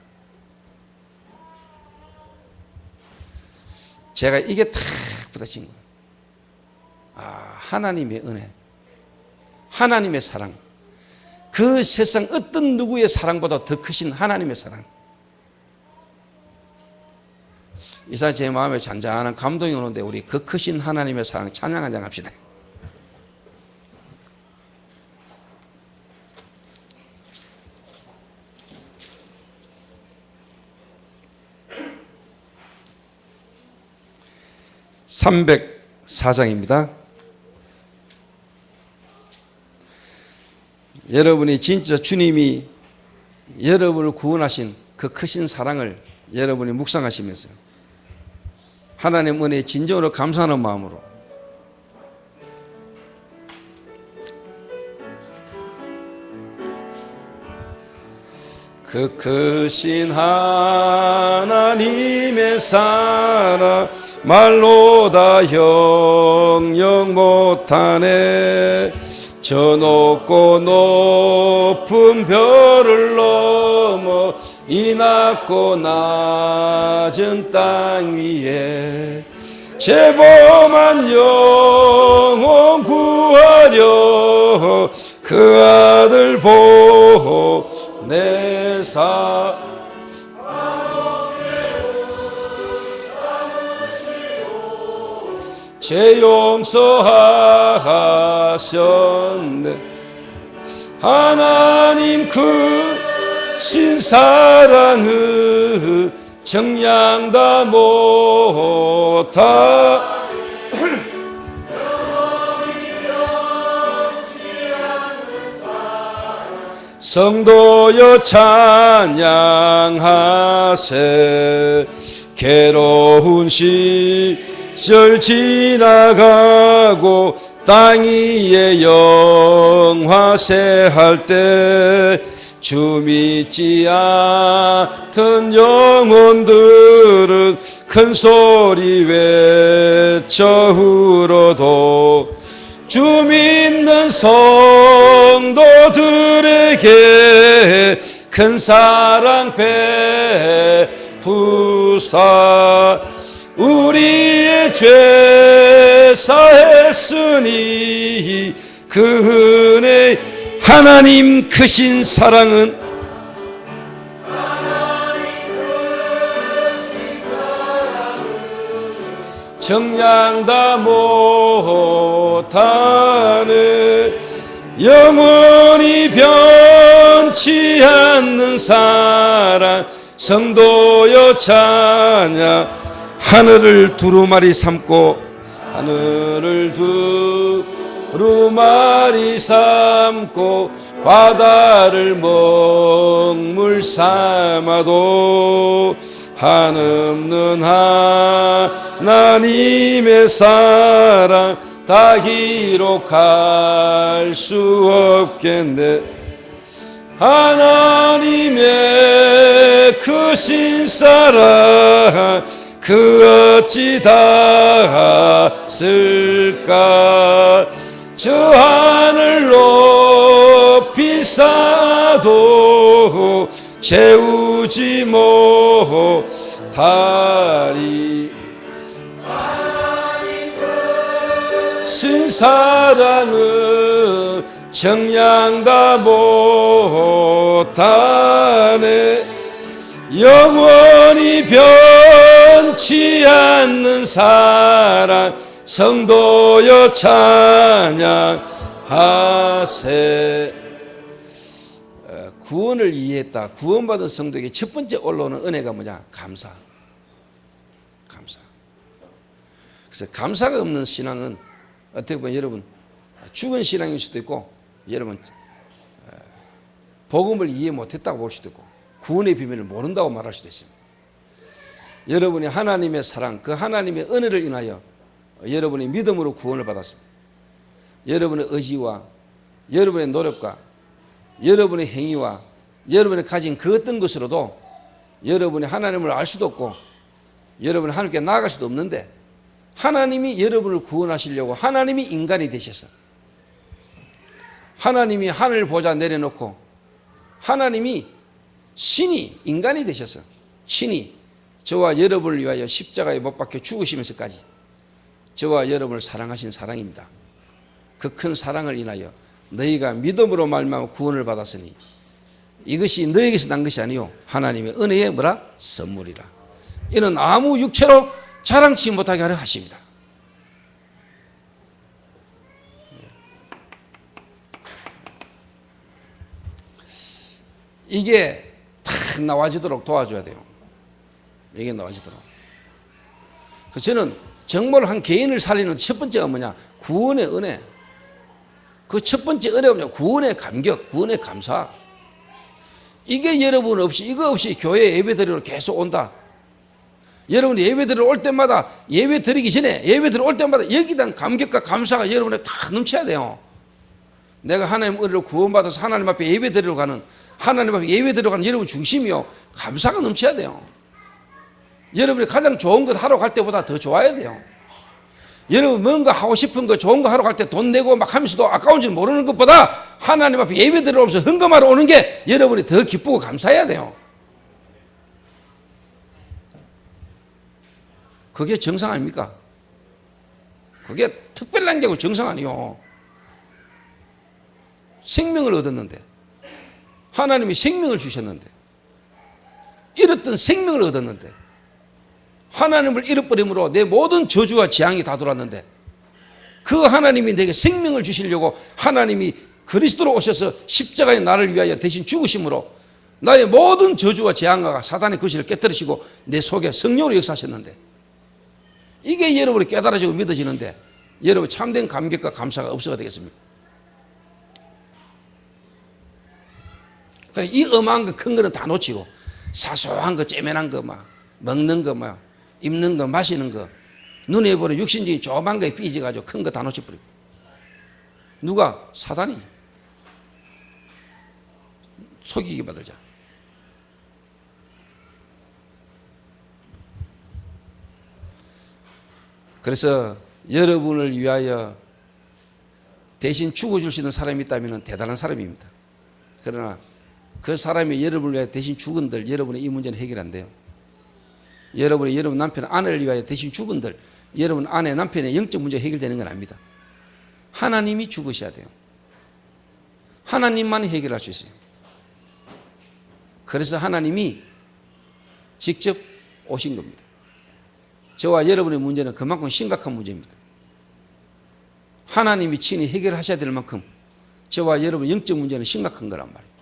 S1: 제가 이게 탁 부딪힌 거예요. 하나님의 은혜, 하나님의 사랑, 그 세상 어떤 누구의 사랑보다 더 크신 하나님의 사랑. 이사 제 마음에 잔잔한 감동이 오는데 우리 그 크신 하나님의 사랑 찬양 한잔 합시다. (304장입니다) 여러분이 진짜 주님이 여러분을 구원하신 그 크신 사랑을 여러분이 묵상하시면서 하나님 은혜에 진정으로 감사하는 마음으로 그 크신 하나님의 사랑 말로 다 형용 못하네. 저 높고 높은 별을 넘어 이 낮고 낮은 땅 위에 죄범한 영혼 구하려 그 아들 보내사 죄 용서하셨네. 하나님 그 신사랑은 정량 다 못하 성도여 찬양하세. 괴로운 시절 지나가고 땅 위에 영화세할 때 주 믿지 않던 영혼들은 큰 소리 외쳐 울어도 주 믿는 성도들에게 큰 사랑 베푸사 우리의 죄 사했으니 그 은혜 하나님 크신 사랑은 정량 다 못하네. 영원히 변치 않는 사랑 성도여 찬양. 하늘을 두루마리 삼고 하늘을 두루마리 삼고 바다를 먹물 삼아도 한없는 하나님의 사랑 다 기록할 수 없겠네. 하나님의 크신 사랑 그 어찌 닿았을까. 저 하늘 높이 쌓아도 채우지 못하리. 신사랑은 정량 다 못하네. 영원히 변치 않는 사랑 성도여 찬양. 하세. 구원을 이해했다. 구원받은 성도에게 첫 번째 올라오는 은혜가 뭐냐? 감사. 감사. 그래서 감사가 없는 신앙은 어떻게 보면 여러분 죽은 신앙일 수도 있고, 여러분 복음을 이해 못했다고 볼 수도 있고, 구원의 비밀을 모른다고 말할 수도 있습니다. 여러분이 하나님의 사랑, 그 하나님의 은혜를 인하여 여러분이 믿음으로 구원을 받았습니다. 여러분의 의지와 여러분의 노력과 여러분의 행위와 여러분이 가진 그 어떤 것으로도 여러분이 하나님을 알 수도 없고 여러분이 하나님께 나아갈 수도 없는데, 하나님이 여러분을 구원하시려고 하나님이 인간이 되셔서, 하나님이 하늘 보좌 내려놓고 하나님이 신이 인간이 되셔서 신이 저와 여러분을 위하여 십자가에 못 박혀 죽으시면서까지 저와 여러분을 사랑하신 사랑입니다. 그 큰 사랑을 인하여 너희가 믿음으로 말미암아 구원을 받았으니 이것이 너희에게서 난 것이 아니요 하나님의 은혜의 뭐라? 선물이라. 이는 아무 육체로 자랑치 못하게 하려 하십니다. 이게 탁 나와지도록 도와줘야 돼요. 이게 나와지도록. 그래서 저는 정말 한 개인을 살리는 첫 번째가 뭐냐? 구원의 은혜. 그 첫 번째 은혜가 뭐냐? 구원의 감격, 구원의 감사. 이게 여러분 없이, 이거 없이 교회 예배 드리러 계속 온다. 여러분이 예배 드리러 올 때마다, 예배 드리기 전에 예배 드리러 올 때마다 여기에 대한 감격과 감사가 여러분에 다 넘쳐야 돼요. 내가 하나님 은혜로 구원받아서 하나님 앞에 예배 드리러 가는, 하나님 앞에 예배 드리러 가는 여러분 중심이요, 감사가 넘쳐야 돼요. 여러분이 가장 좋은 것 하러 갈 때보다 더 좋아야 돼요. 여러분 뭔가 하고 싶은 거, 좋은 거 하러 갈 때 돈 내고 막 하면서도 아까운 줄 모르는 것보다 하나님 앞에 예배 드리러 오면서 헌금하러 오는 게 여러분이 더 기쁘고 감사해야 돼요. 그게 정상 아닙니까? 그게 특별한 게고 정상 아니요. 생명을 얻었는데, 하나님이 생명을 주셨는데, 잃었던 생명을 얻었는데, 하나님을 잃어버림으로 내 모든 저주와 재앙이 다 돌았는데, 그 하나님이 내게 생명을 주시려고 하나님이 그리스도로 오셔서 십자가에 나를 위하여 대신 죽으심으로 나의 모든 저주와 재앙과 사단의 거실을 깨뜨리시고 내 속에 성령으로 역사하셨는데, 이게 여러분이 깨달아지고 믿어지는데 여러분 참된 감격과 감사가 없어가 되겠습니까? 그러니까 이 어마한 거, 큰 거는 다 놓치고 사소한 거, 째면한 거, 막 먹는 거, 막 입는 거, 마시는 거, 눈에 보는 육신적인 조그만 거에 삐져가지고 큰 거 다 놓쳐버리고. 누가? 사단이. 속이기 받으자. 그래서 여러분을 위하여 대신 죽어줄 수 있는 사람이 있다면 대단한 사람입니다. 그러나 그 사람이 여러분을 위하여 대신 죽은들 여러분의 이 문제는 해결 안 돼요. 여러분이 여러분 남편, 아내를 위하여 대신 죽은들 여러분 아내, 남편의 영적 문제가 해결되는 건 아닙니다. 하나님이 죽으셔야 돼요. 하나님만이 해결할 수 있어요. 그래서 하나님이 직접 오신 겁니다. 저와 여러분의 문제는 그만큼 심각한 문제입니다. 하나님이 친히 해결하셔야 될 만큼 저와 여러분의 영적 문제는 심각한 거란 말이에요.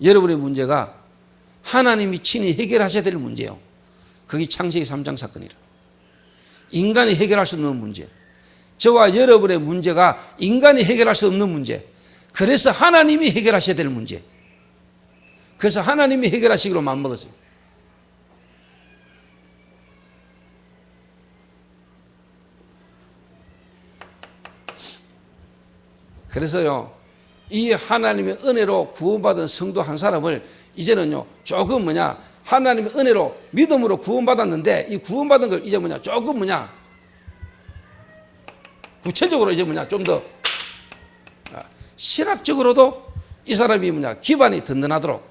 S1: 여러분의 문제가 하나님이 친히 해결하셔야 될 문제예요. 그게 창세기 3장 사건이라. 인간이 해결할 수 없는 문제. 저와 여러분의 문제가 인간이 해결할 수 없는 문제. 그래서 하나님이 해결하셔야 될 문제. 그래서 하나님이 해결하시기로 마음먹었어요. 그래서요, 이 하나님의 은혜로 구원받은 성도 한 사람을 이제는요, 조금 하나님의 은혜로 믿음으로 구원받았는데 이 구원받은 걸 이제 조금 구체적으로 이제 좀 더 신학적으로도 이 사람이 기반이 든든하도록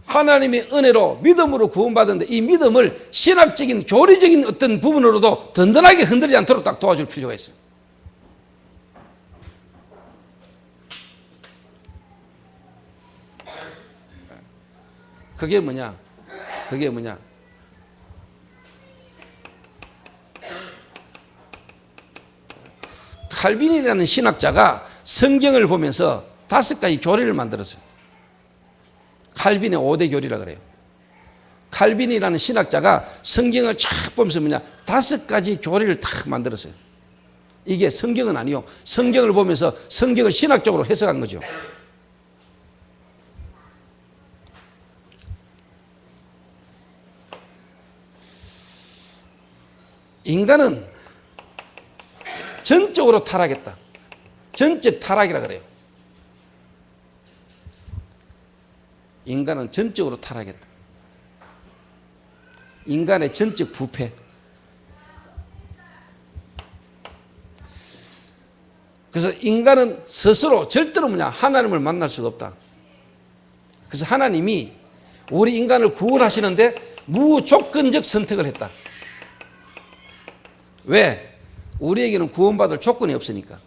S1: 하나님의 은혜로 믿음으로 구원받았는데 이 믿음을 신학적인 교리적인 어떤 부분으로도 든든하게 흔들리지 않도록 딱 도와줄 필요가 있어요. 그게 뭐냐? 칼빈이라는 신학자가 성경을 보면서 5가지 교리를 만들었어요. 칼빈의 5대 교리라 그래요. 칼빈이라는 신학자가 성경을 쫙 보면서 5가지 교리를 딱 만들었어요. 이게 성경은 아니요. 성경을 보면서 성경을 신학적으로 해석한 거죠. 인간은 전적으로 타락했다. 전적 타락이라 그래요. 인간은 전적으로 타락했다. 인간의 전적 부패. 그래서 인간은 스스로 절대로 하나님을 만날 수가 없다. 그래서 하나님이 우리 인간을 구원하시는데 무조건적 선택을 했다. 왜? 우리에게는 구원받을 조건이 없으니까.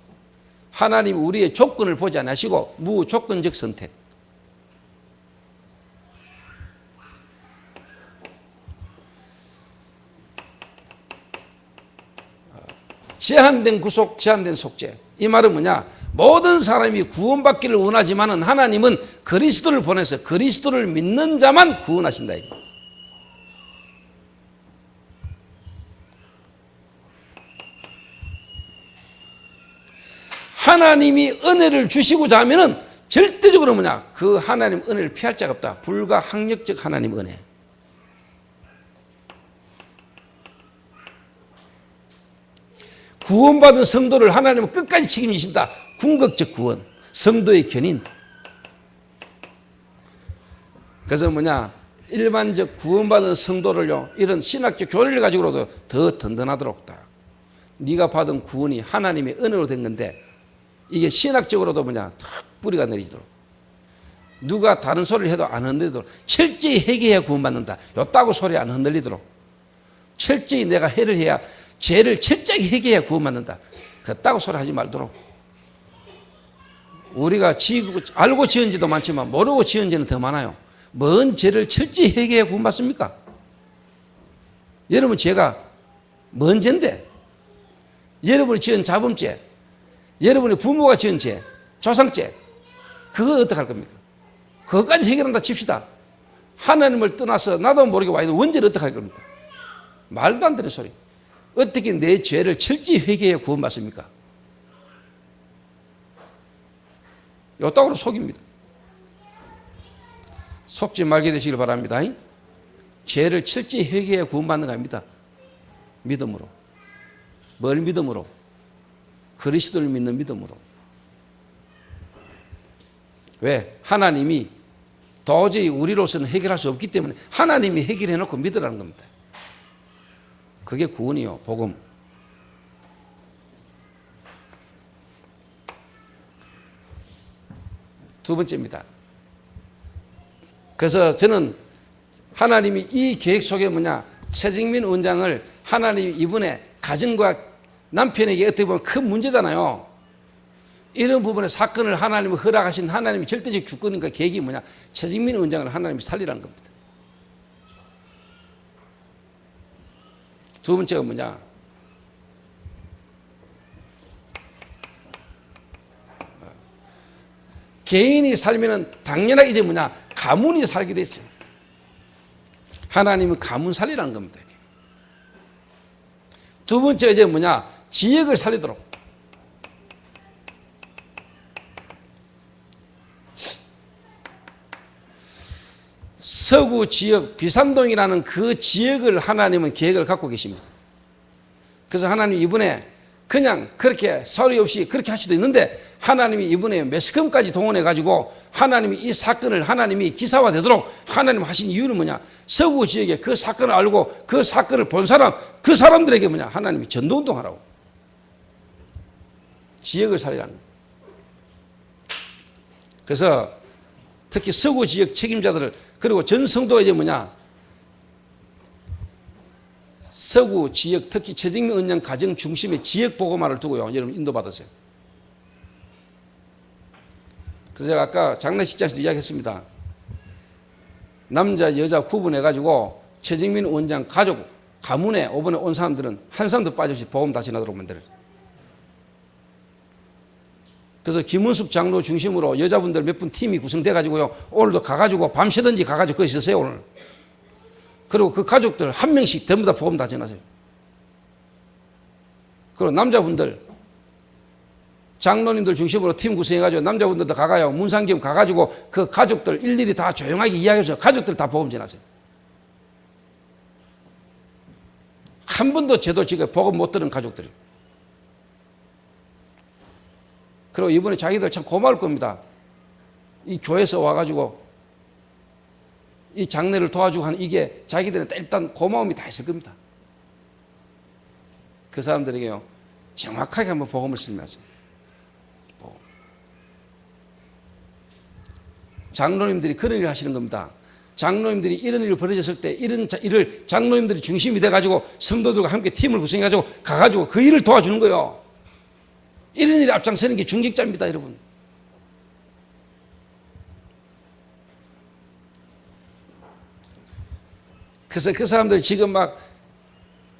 S1: 하나님이 우리의 조건을 보지 않으시고 무조건적 선택. 제한된 구속, 제한된 속죄. 이 말은 모든 사람이 구원받기를 원하지만은 하나님은 그리스도를 보내서 그리스도를 믿는 자만 구원하신다. 하나님이 은혜를 주시고자 하면은 절대적으로 그 하나님 은혜를 피할 자가 없다. 불가항력적 하나님 은혜. 구원받은 성도를 하나님은 끝까지 책임지신다. 궁극적 구원, 성도의 견인. 그래서 일반적 구원받은 성도를요, 이런 신학적 교리를 가지고라도 더 든든하도록 다. 네가 받은 구원이 하나님의 은혜로 된 건데 이게 신학적으로도 탁 뿌리가 내리도록. 누가 다른 소리를 해도 안 흔들리도록. 철저히 회개해야 구원받는다. 요따구 소리 안 흔들리도록. 철저히 내가 해를 해야, 죄를 철저히 회개해야 구원받는다. 그따구 소리 하지 말도록. 우리가 알고 지은 죄도 많지만 모르고 지은 죄는 더 많아요. 뭔 죄를 철저히 회개해야 구원받습니까? 여러분 죄가 뭔 죄인데? 여러분이 지은 자범죄, 여러분의 부모가 지은 죄, 조상죄, 그거 어떡할 겁니까? 그것까지 해결한다 칩시다. 하나님을 떠나서 나도 모르게 와 있는 원죄를 어떡할 겁니까? 말도 안 되는 소리. 어떻게 내 죄를 철저히 회개해 구원받습니까? 요따구로 속입니다. 속지 말게 되시길 바랍니다. 죄를 철저히 회개해 구원받는 거 아닙니다. 믿음으로. 뭘 믿음으로? 그리스도를 믿는 믿음으로. 왜? 하나님이 도저히 우리로서는 해결할 수 없기 때문에 하나님이 해결해 놓고 믿으라는 겁니다. 그게 구원이요, 복음. 두 번째입니다. 그래서 저는 하나님이 이 계획 속에 최정민 원장을 하나님이 이번에 가정과 남편에게 어떻게 보면 큰 문제잖아요. 이런 부분에 사건을 하나님이 허락하신 하나님이 절대적 주권인가 계획이 최정민 원장을 하나님이 살리라는 겁니다. 두 번째가 개인이 살면은 당연하게 이제 가문이 살게 됐어요. 하나님은 가문 살리라는 겁니다. 두 번째가 이제 지역을 살리도록. 서구 지역 비산동이라는 그 지역을 하나님은 계획을 갖고 계십니다. 그래서 하나님 이번에 그냥 그렇게 서류 없이 그렇게 할 수도 있는데 하나님이 이번에 매스컴까지 동원해 가지고 하나님이 이 사건을 하나님이 기사화되도록 하나님 하신 이유는 서구 지역에 그 사건을 알고 그 사건을 본 사람, 그 사람들에게 하나님이 전도운동하라고. 지역을 살리라는 거예요. 그래서 특히 서구 지역 책임자들을, 그리고 전 성도가 이제 서구 지역, 특히 최정민 원장 가정 중심의 지역 보고만을 두고요, 여러분 인도받으세요. 그래서 제가 아까 장례식장에서 이야기했습니다. 남자 여자 구분해가지고 최정민 원장 가족 가문에 이번에 온 사람들은 한 사람도 빠짐없이 보험 다 지나도록 만들어요. 그래서 김은숙 장로 중심으로 여자분들 몇 분 팀이 구성돼 가지고요. 오늘도 가가지고 밤새든지 가가지고 거기 있으세요 오늘. 그리고 그 가족들 한 명씩 전부 다 복음 다 전하세요. 그리고 남자분들 장로님들 중심으로 팀 구성해가지고 남자분들도 가가요. 문상겸 가가지고 그 가족들 일일이 다 조용하게 이야기해서 가족들 다 복음 전하세요. 한 번도 제도 지금 복음 못 들은 가족들이. 그리고 이번에 자기들 참 고마울 겁니다. 이 교회에서 와가지고 이 장례를 도와주고 하는 이게 자기들은 일단 고마움이 다 있을 겁니다. 그 사람들에게요 정확하게 한번 복음을 설명하세요. 장로님들이 그런 일을 하시는 겁니다. 장로님들이 이런 일을 벌어졌을 때 이런 일을 장로님들이 중심이 돼가지고 성도들과 함께 팀을 구성해가지고 가가지고 그 일을 도와주는 거예요. 이런 일에 앞장서는 게 중직자입니다, 여러분. 그래서 그 사람들 지금 막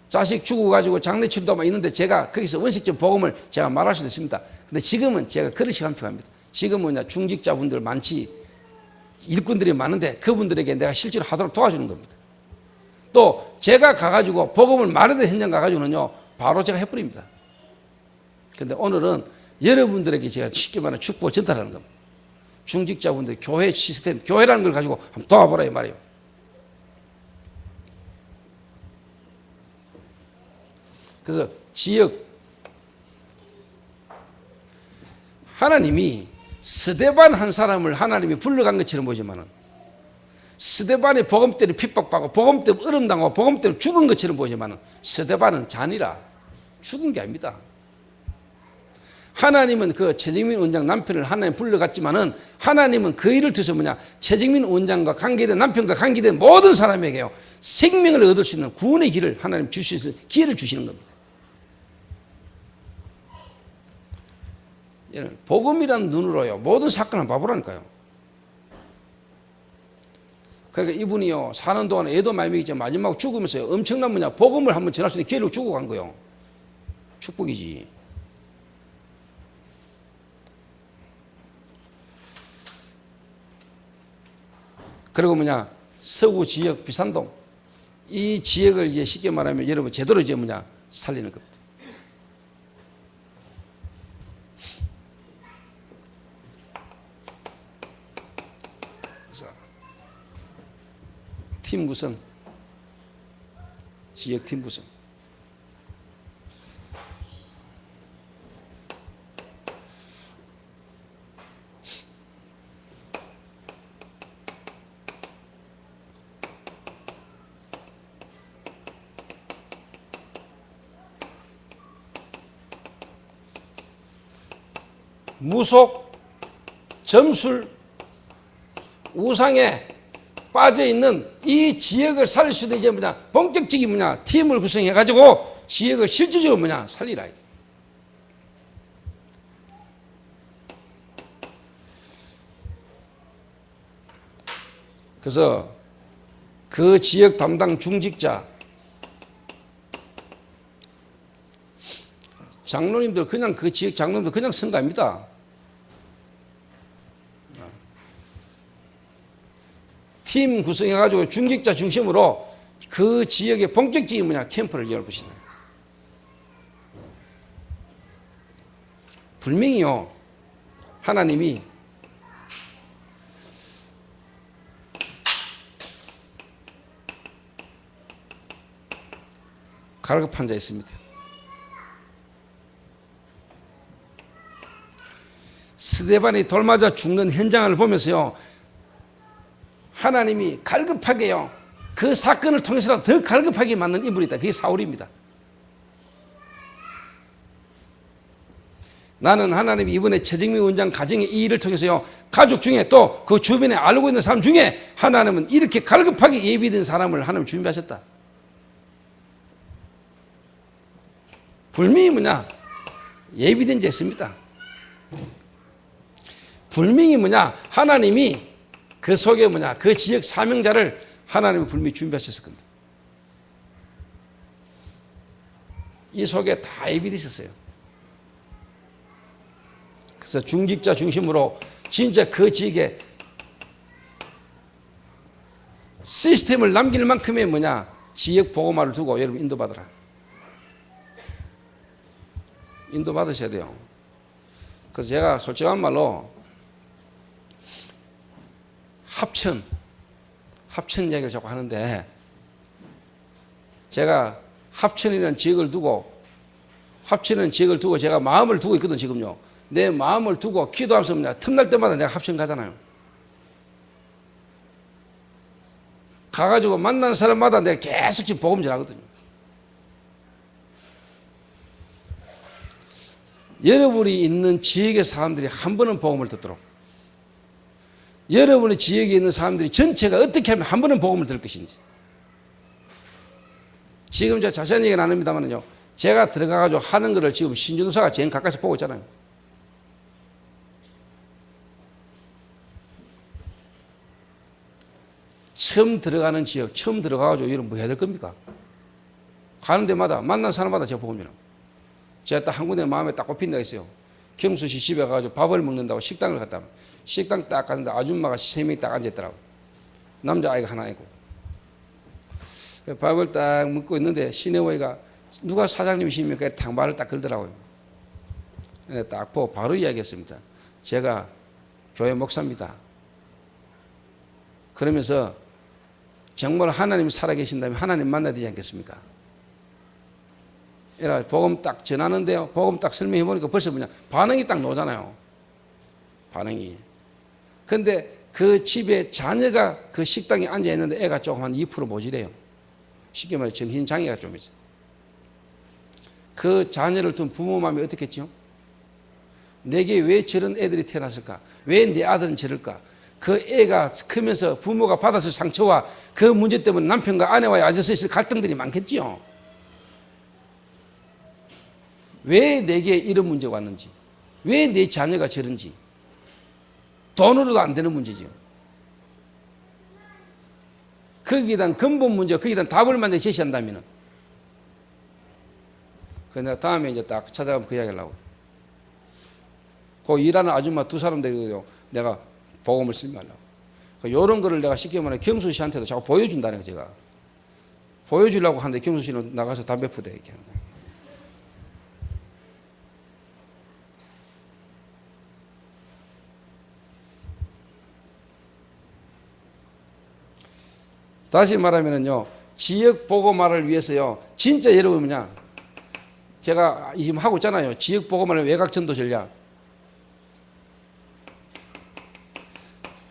S1: 자식 죽어가지고 장례치료도 막 있는데 제가 거기서 원식적 복음을 제가 말할 수도 있습니다. 근데 지금은 제가 그런 시간 필요합니다. 지금은 중직자분들 많지 일꾼들이 많은데 그분들에게 내가 실제로 하도록 도와주는 겁니다. 또 제가 가가지고 복음을 말하는 현장 가가지고는요 바로 제가 해버립니다. 근데 오늘은 여러분들에게 제가 쉽게 말하는 축복을 전달하는 겁니다. 중직자분들 교회 시스템, 교회라는 걸 가지고 한번 도와보라 이 말이에요. 그래서 지역 하나님이 스데반 한 사람을 하나님이 불러간 것처럼 보지만은 스데반이 복음 때문에 핍박받고 복음 때문에 어려움당하고 복음 때문에 죽은 것처럼 보지만은 스데반은 잔이라 죽은 게 아닙니다. 하나님은 그 최정민 원장 남편을 하나님 불러갔지만은 하나님은 그 일을 통해서 최정민 원장과 관계된 남편과 관계된 모든 사람에게요 생명을 얻을 수 있는 구원의 길을 하나님 주시는 기회를 주시는 겁니다. 복음이라는 눈으로요 모든 사건을 봐보라니까요. 그러니까 이분이요 사는 동안에 애도 많이 먹이지 마지막 죽으면서 엄청난 복음을 한번 전할 수 있는 기회를 주고 간 거예요. 축복이지. 그리고 서구 지역 비산동 이 지역을 이제 쉽게 말하면 여러분 제대로 이제 살리는 겁니다. 팀 구성, 지역 팀 구성. 무속, 점술, 우상에 빠져있는 이 지역을 살릴 수도 이제 본격적인 팀을 구성해가지고 지역을 실질적으로 살리라. 그래서 그 지역 담당 중직자, 장로님들 그냥 그 지역 장로님들 그냥 쓴 거 아닙니다. 팀 구성해가지고 중직자 중심으로 그 지역의 본격적인 캠프를 열 것이다. 분명히요 하나님이 갈급한 자 있습니다. 스데반이 돌 맞아 죽는 현장을 보면서요 하나님이 갈급하게요 그 사건을 통해서라도 더 갈급하게 만든 인물이다. 그게 사울입니다. 나는 하나님이 이번에 최정민 원장 가정의 이 일을 통해서요 가족 중에 또 그 주변에 알고 있는 사람 중에 하나님은 이렇게 갈급하게 예비된 사람을 하나님 준비하셨다. 분명히 예비된 자 있습니다. 분명히 하나님이 그 속에 그 지역 사명자를 하나님이 분명히 준비하셨을 겁니다. 이 속에 다 예비되어 있었어요. 그래서 중직자 중심으로 진짜 그 지역에 시스템을 남길 만큼의 뭐냐 지역 보고마를 두고 여러분 인도받으라. 인도받으셔야 돼요. 그래서 제가 솔직한 말로 합천 이야기를 자꾸 하는데 제가 합천이라는 지역을 두고 제가 마음을 두고 있거든 지금요. 내 마음을 두고 기도하면서 뭐냐 틈날 때마다 내가 합천 가잖아요. 가가지고 만난 사람마다 내가 계속 지금 복음 전하거든요. 여러분이 있는 지역의 사람들이 한 번은 복음을 듣도록 여러분의 지역에 있는 사람들이 전체가 어떻게 하면 한 번은 복음을 들을 것인지 지금 제가 자세한 얘기는 안 합니다만요. 제가 들어가가지고 하는 거를 지금 신준사가 제일 가까이서 보고 있잖아요. 처음 들어가는 지역, 처음 들어가가지고 이런 뭐 해야 될 겁니까? 가는 데마다, 만난 사람마다 제가 복음이라. 제가 딱 한 군데 마음에 딱 꼽힌 데가 있어요. 경수씨 집에 가가지고 밥을 먹는다고 식당을 갔다. 식당 딱 갔는데 아줌마가 3명이 딱 앉아있더라고. 남자아이가 하나 있고. 밥을 딱 먹고 있는데 시내오이가 누가 사장님이십니까? 딱 말을 딱 걸더라고요. 딱 보고 바로 이야기했습니다. 제가 교회 목사입니다. 그러면서 정말 하나님이 살아계신다면 하나님 만나야 되지 않겠습니까? 이라 복음 딱 전하는데요. 복음 딱 설명해 보니까 벌써 뭐냐 반응이 딱 나오잖아요. 반응이. 근데 그 집에 자녀가 그 식당에 앉아 있는데 애가 조금 한 2% 모자래요. 쉽게 말해 정신장애가 좀 있어요. 그 자녀를 둔 부모 마음이 어떻겠죠? 내게 왜 저런 애들이 태어났을까? 왜 내 아들은 저럴까? 그 애가 크면서 부모가 받았을 상처와 그 문제 때문에 남편과 아내와의 앉아서 있을 갈등들이 많겠지요. 왜 내게 이런 문제가 왔는지, 왜 내 자녀가 저런지, 돈으로도 안 되는 문제지요. 거기에 대한 근본 문제, 거기에 대한 답을 만약 제시한다면은, 그 내가 다음에 이제 딱 찾아가면 그 이야기 하려고. 그 일하는 아줌마 2사람 되고요. 내가 복음을 설명하려고. 이런 거를 내가 쉽게 말해 경수 씨한테도 자꾸 보여준다는 거 제가. 보여주려고 하는데 경수 씨는 나가서 담배 피우대 이렇게 하는 거예요. 다시 말하면요, 지역 보고말을 위해서요, 진짜 여러분 뭐냐, 제가 지금 하고 있잖아요. 지역 보고말 외곽 전도 전략.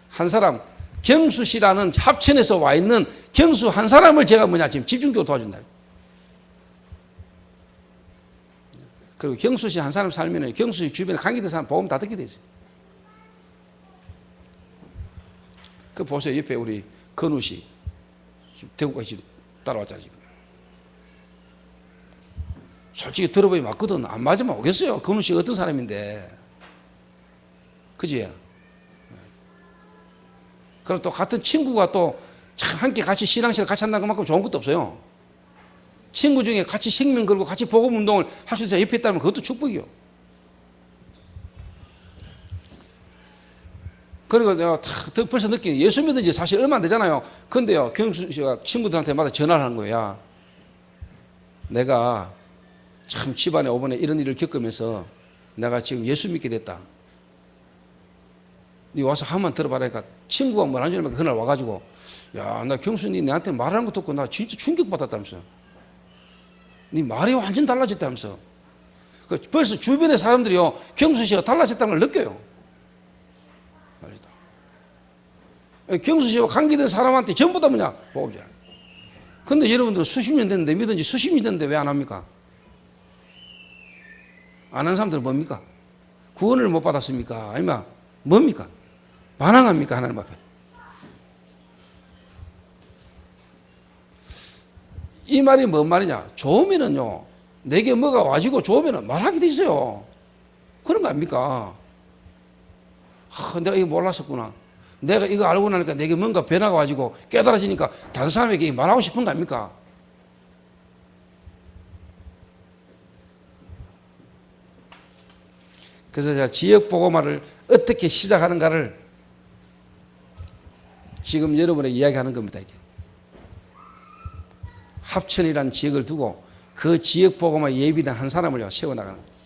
S1: 한 사람, 경수 씨라는 합천에서 와 있는 경수 한 사람을 제가 뭐냐, 지금 집중적으로 도와준다. 그리고 경수 씨 한 사람 살면 경수 씨 주변에 관계된 사람 보험 다 듣게 되죠. 그 보세요. 옆에 우리 건우 씨. 대구까지 따라왔잖아요. 지금. 솔직히 들어보면 맞거든. 안 맞으면 오겠어요. 건우 씨가 어떤 사람인데. 그지? 그럼 또 같은 친구가 또 함께 같이 신앙생활 같이 한다는 것만큼 좋은 것도 없어요. 친구 중에 같이 생명 걸고 같이 복음 운동을 할 수 있어요. 옆에 있다면 그것도 축복이요. 그리고 내가 더 벌써 느끼는 예수 믿은 지 사실 얼마 안 되잖아요. 근데요, 경수 씨가 친구들한테마다 전화를 하는 거야. 내가 참 집안에 이번에 이런 일을 겪으면서 내가 지금 예수 믿게 됐다. 네 와서 한번 들어봐라니까 친구가 뭘 안 주니까 그날 와가지고 야, 나 경수님 내한테 말하는 거 듣고 나 진짜 충격받았다면서. 네 말이 완전 달라졌다면서. 벌써 주변의 사람들이요, 경수 씨가 달라졌다는 걸 느껴요. 경수 씨와 관계된 사람한테 전부 다 뭐냐? 복음이야. 근데 여러분들은 수십 년 됐는데, 믿은 지 수십 년 됐는데 왜 안 합니까? 안 하는 사람들은 뭡니까? 구원을 못 받았습니까? 아니면 뭡니까? 반항합니까? 하나님 앞에. 이 말이 뭔 말이냐? 좋으면은요, 내게 뭐가 와지고 좋으면은 말하게 돼 있어요. 그런 거 아닙니까? 내가 이거 몰랐었구나. 내가 이거 알고 나니까 내게 뭔가 변화가 와지고 깨달아지니까 다른 사람에게 말하고 싶은 거 아닙니까? 그래서 제가 지역보고마를 어떻게 시작하는가를 지금 여러분에게 이야기하는 겁니다. 이게. 합천이라는 지역을 두고 그 지역보고마 예비단 한 사람을 세워나가는 겁니다.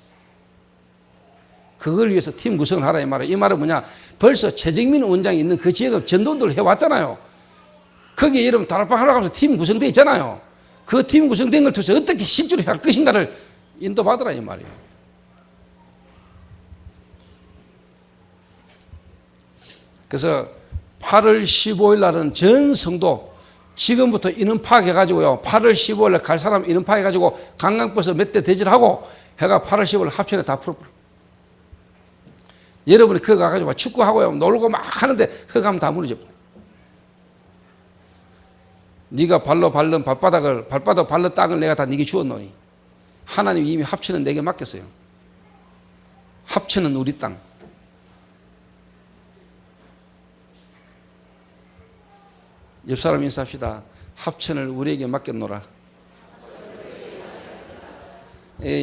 S1: 그걸 위해서 팀 구성을 하라 이 말이에요. 이 말은 뭐냐, 벌써 최정민 원장이 있는 그 지역을 전도운동을 해왔잖아요. 거기에 여러분 다락방 하러 가면서 팀 구성되어 있잖아요. 그 팀 구성된 걸 통해서 어떻게 실제로 할 것인가를 인도받으라 이 말이에요. 그래서 8월 15일 날은 전 성도 지금부터 인원 파악해가지고요, 8월 15일 날 갈 사람 인원 파악해가지고 관광버스 몇 대 대절하고 해가 8월 15일 합천에 다 풀어버려. 여러분이 그거 가가지고 축구하고요, 놀고 막 하는데 그거 가면 다 무너져. 네가 발로 밟는 발바닥 발로 땅을 내가 다 네게 주었노니 하나님 이미 합천은 내게 맡겼어요. 합천은 우리 땅. 옆 사람 인사합시다. 합천을 우리에게 맡겼노라.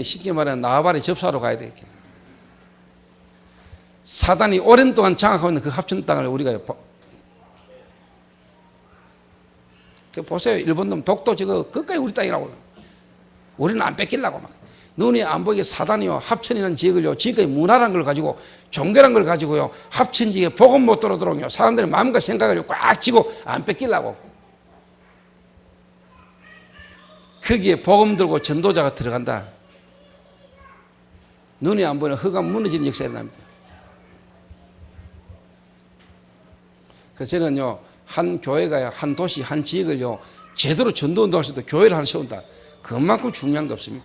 S1: 쉽게 말하면 나발에 접수하러 가야 돼. 사단이 오랜 동안 장악하고 있는 그 합천 땅을 우리가 보세요. 일본 놈 독도 저거 끝까지 우리 땅이라고. 우리는 안 뺏기려고 막. 눈이 안 보이게 사단이요, 합천이라는 지역을요, 지금까지 문화라는 걸 가지고, 종교라는 걸 가지고요, 합천 지역에 복음 못 들어오도록요, 사람들의 마음과 생각을 꽉 쥐고 안 뺏기려고. 거기에 복음 들고 전도자가 들어간다. 눈이 안 보이는 흑암 무너지는 역사가 납니다. 그래서 저는요, 한 교회가요, 한 도시, 한 지역을요, 제대로 전도운동할 수 있도록 교회를 하나 세운다. 그만큼 중요한 게 없습니다.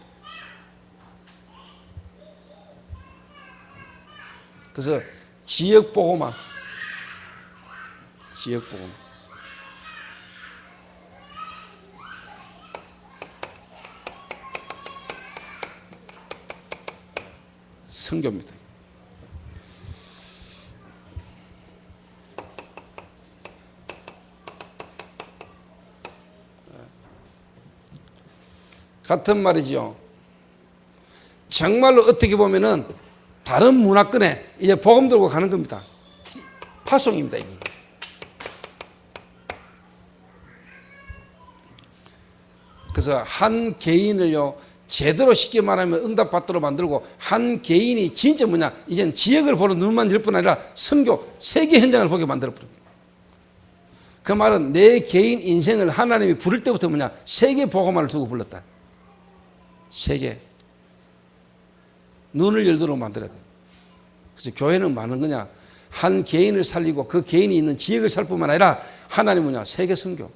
S1: 그래서 지역보고마. 선교입니다. 같은 말이죠. 정말로 어떻게 보면은 다른 문화권에 이제 복음 들고 가는 겁니다. 파송입니다, 이게. 그래서 한 개인을요, 제대로 쉽게 말하면 응답받도록 만들고, 한 개인이 진짜 뭐냐, 이제는 지역을 보는 눈만 열 뿐 아니라 선교, 세계 현장을 보게 만들어버립니다. 그 말은 내 개인 인생을 하나님이 부를 때부터 뭐냐, 세계 복음만을 두고 불렀다. 세계. 눈을 열도록 만들어야 돼. 그래서 교회는 많은 거냐, 한 개인을 살리고 그 개인이 있는 지역을 살 뿐만 아니라 하나님 뭐냐, 세계 선교.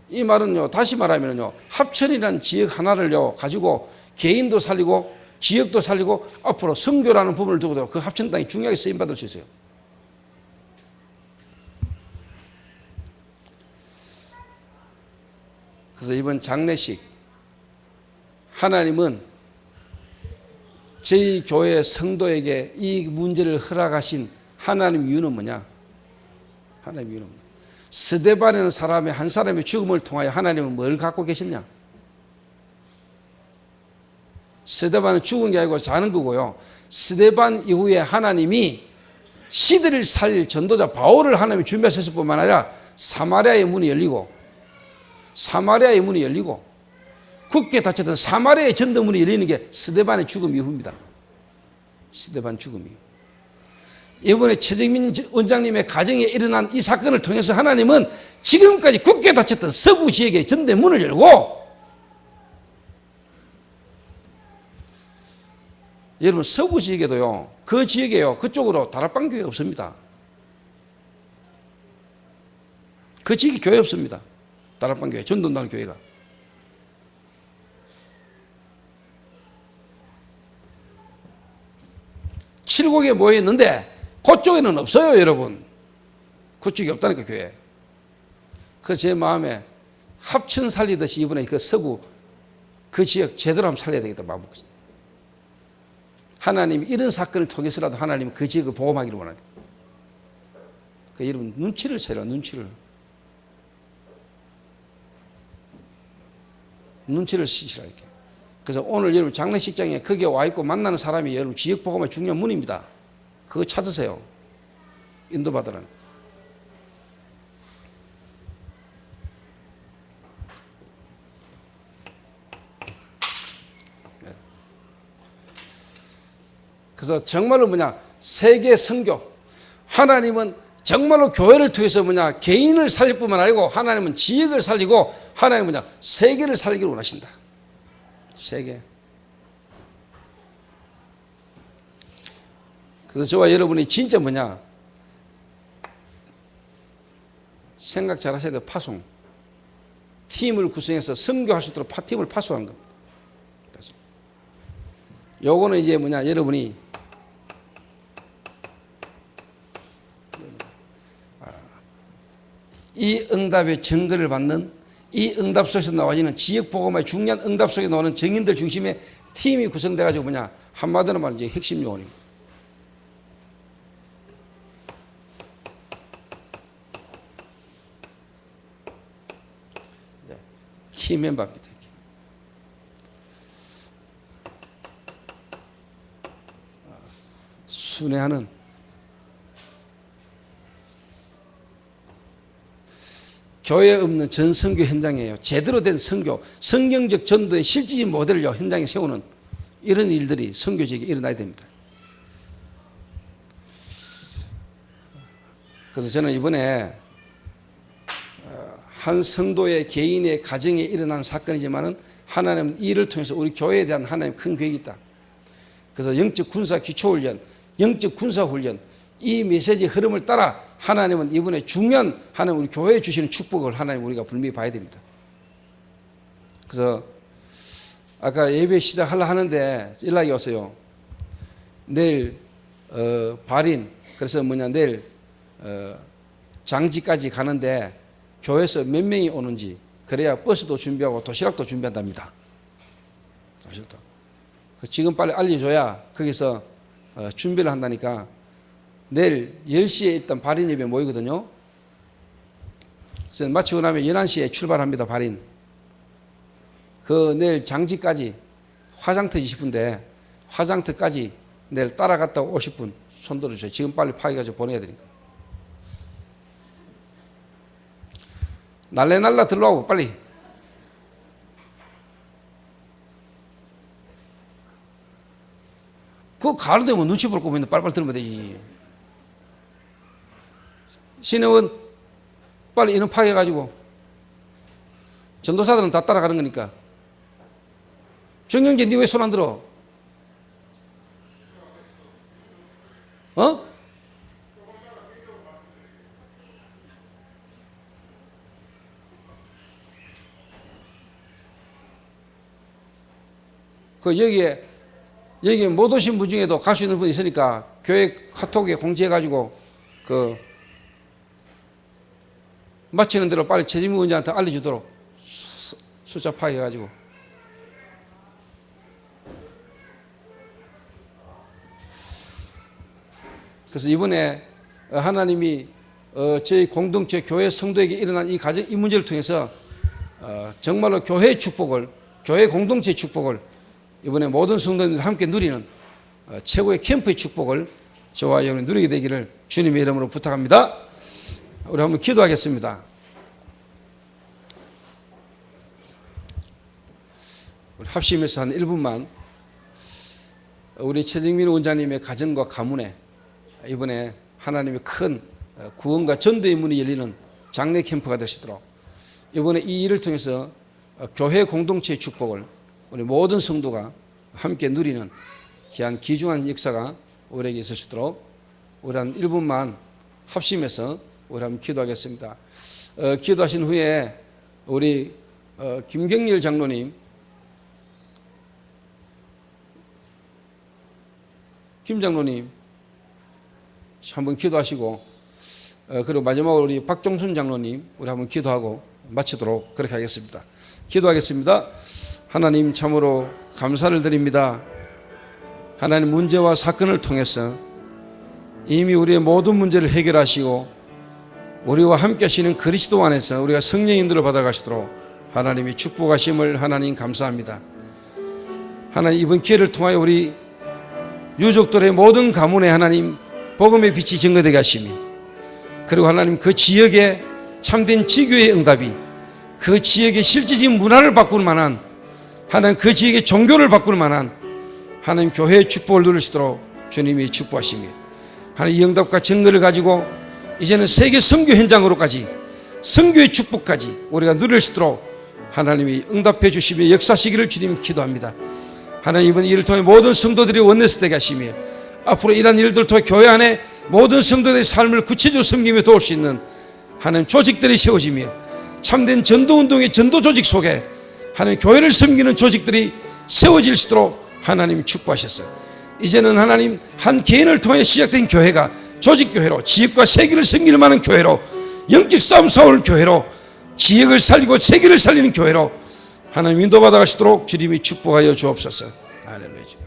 S1: 이 말은요, 다시 말하면요, 합천이라는 지역 하나를요 가지고 개인도 살리고 지역도 살리고 앞으로 선교라는 부분을 두고도 그 합천 땅이 중요하게 쓰임 받을 수 있어요. 그래서 이번 장례식, 하나님은 저희 교회 성도에게 이 문제를 허락하신 하나님 이유는 뭐냐? 하나님 이유는 뭐냐? 스데반이라는 사람의 한 사람의 죽음을 통하여 하나님은 뭘 갖고 계셨냐? 스데반은 죽은 게 아니고 자는 거고요. 스데반 이후에 하나님이 시대를 살릴 전도자 바울을 하나님이 준비하셨을 뿐만 아니라 사마리아의 문이 열리고 굳게 닫혔던 사마리아의 전도문이 열리는 게 스데반의 죽음 이후입니다. 스데반 죽음 이후. 이번에 최정민 원장님의 가정에 일어난 이 사건을 통해서 하나님은 지금까지 굳게 닫혔던 서부 지역의 전도의 문을 열고, 여러분 서부 지역에도요, 그 지역에요, 그쪽으로 다락방 교회 없습니다. 그 지역에 교회 없습니다. 다락방 교회, 전도운동 교회가. 칠곡에 모여 있는데 그쪽에는 없어요, 여러분. 그쪽이 없다니까, 교회. 그래서 제 마음에 합천 살리듯이 이번에 그 서구 그 지역 제대로 한번 살려야 되겠다 마음 먹고 있어요. 하나님이 이런 사건을 통해서라도 하나님은 그 지역을 보호하기를 원하는 거예요. 그러니까 여러분 눈치를 채라, 눈치를 쓰시라 이렇게. 그래서 오늘 여러분 장례식장에 거기에 와 있고 만나는 사람이 여러분 지역복음의 중요한 문입니다. 그거 찾으세요. 인도받으라는. 그래서 정말로 세계 선교. 하나님은 정말로 교회를 통해서 개인을 살릴 뿐만 아니고 하나님은 지역을 살리고 하나님은 세계를 살리기를 원하신다. 세계. 그래서 저와 여러분이 진짜 생각 잘 하셔야 돼요. 파송. 팀을 구성해서 선교할 수 있도록 팀을 파송한 겁니다. 그래서 요거는 이제 여러분이 이 응답의 증거를 받는 이 응답 속에서 나와지는 지역복음의 중요한 응답 속에 나오는 정인들 중심의 팀이 구성돼가지고 한마디로 말하면 이제 핵심 요원입니다. 키 멤버입니다. 순회하는 교회 없는 전선교 현장이에요. 제대로 된 선교, 성경적 전도의 실질적인 모델을 현장에 세우는 이런 일들이 선교지역에 일어나야 됩니다. 그래서 저는 이번에 한 성도의 개인의 가정에 일어난 사건이지만은 하나님은 이를 통해서 우리 교회에 대한 하나님의 큰 계획이 있다. 그래서 영적 군사 기초훈련, 영적 군사훈련, 이 메시지 흐름을 따라 하나님은 이번에 중요한 하나님 우리 교회에 주시는 축복을 하나님 우리가 분명히 봐야 됩니다. 그래서 아까 예배 시작하려 하는데 연락이 왔어요. 내일 발인, 그래서 내일 장지까지 가는데 교회에서 몇 명이 오는지, 그래야 버스도 준비하고 도시락도 준비한답니다. 도시락도. 지금 빨리 알려줘야 거기서 준비를 한다니까. 내일 10시에 일단 발인 예배 모이거든요. 그래서 마치고 나면 11시에 출발합니다. 발인. 내일 장지까지 화장터지 싶은데 화장터까지 내일 따라갔다 오실 분 손 들어주세요. 지금 빨리 파기가지고 보내야 되니까. 날래날라 들러오고 빨리. 그거 가을에 뭐 눈치 볼 거면 빨리빨리 들으면 되지. 신혜원 빨리 인원 파악해가지고 전도사들은 다 따라가는 거니까. 정영재 니 왜 손 안 들어? 여기에 못 오신 분 중에도 갈 수 있는 분이 있으니까 교회 카톡에 공지해가지고 마치는 대로 빨리 최진무 원장한테 알려주도록 숫자 파악해가지고. 그래서 이번에 하나님이 저희 공동체 교회 성도에게 일어난 이 가정, 이 문제를 통해서 정말로 교회의 축복을, 교회 공동체의 축복을 이번에 모든 성도님들 함께 누리는 최고의 캠프의 축복을 저와 여러분이 누리게 되기를 주님의 이름으로 부탁합니다. 우리 한번 기도하겠습니다. 우리 합심해서 한 1분만 우리 최정민 원장님의 가정과 가문에 이번에 하나님의 큰 구원과 전도의 문이 열리는 장례 캠프가 될 수 있도록 이번에 이 일을 통해서 교회 공동체의 축복을 우리 모든 성도가 함께 누리는 귀한 귀중한 역사가 우리에게 있을 수 있도록 우리 한 1분만 합심해서 우리 한번 기도하겠습니다. 기도하신 후에 우리 김경렬 장로님, 김 장로님 한번 기도하시고, 그리고 마지막으로 우리 박종순 장로님 우리 한번 기도하고 마치도록 그렇게 하겠습니다. 기도하겠습니다. 하나님 참으로 감사를 드립니다. 하나님 문제와 사건을 통해서 이미 우리의 모든 문제를 해결하시고 우리와 함께 하시는 그리스도 안에서 우리가 성령인들을 받아가시도록 하나님이 축복하심을 하나님 감사합니다. 하나님 이번 기회를 통하여 우리 유족들의 모든 가문에 하나님 복음의 빛이 증거되게 하시며, 그리고 하나님 그 지역에 참된 지교의 응답이, 그 지역의 실질적인 문화를 바꿀 만한, 하나님 그 지역의 종교를 바꿀 만한 하나님 교회의 축복을 누릴 수 있도록 주님이 축복하시며, 하나님 이 응답과 증거를 가지고 이제는 세계 선교 현장으로까지, 선교의 축복까지 우리가 누릴 수 있도록 하나님이 응답해 주시며 역사시기를 주님 기도합니다. 하나님 이번 일을 통해 모든 성도들이 원내스 되게 하시며, 앞으로 이러한 일들을 통해 교회 안에 모든 성도들의 삶을 구체적으로 섬기며 도울 수 있는 하나님 조직들이 세워지며, 참된 전도운동의 전도 조직 속에 하나님 교회를 섬기는 조직들이 세워질 수 있도록 하나님 축복하셨어요. 이제는 하나님 한 개인을 통해 시작된 교회가 조직교회로, 지역과 세계를 섬길 만한 교회로, 영적 싸움 싸울 교회로, 지역을 살리고 세계를 살리는 교회로 하나님 인도받아 가시도록 주님이 축복하여 주옵소서. 할렐루야.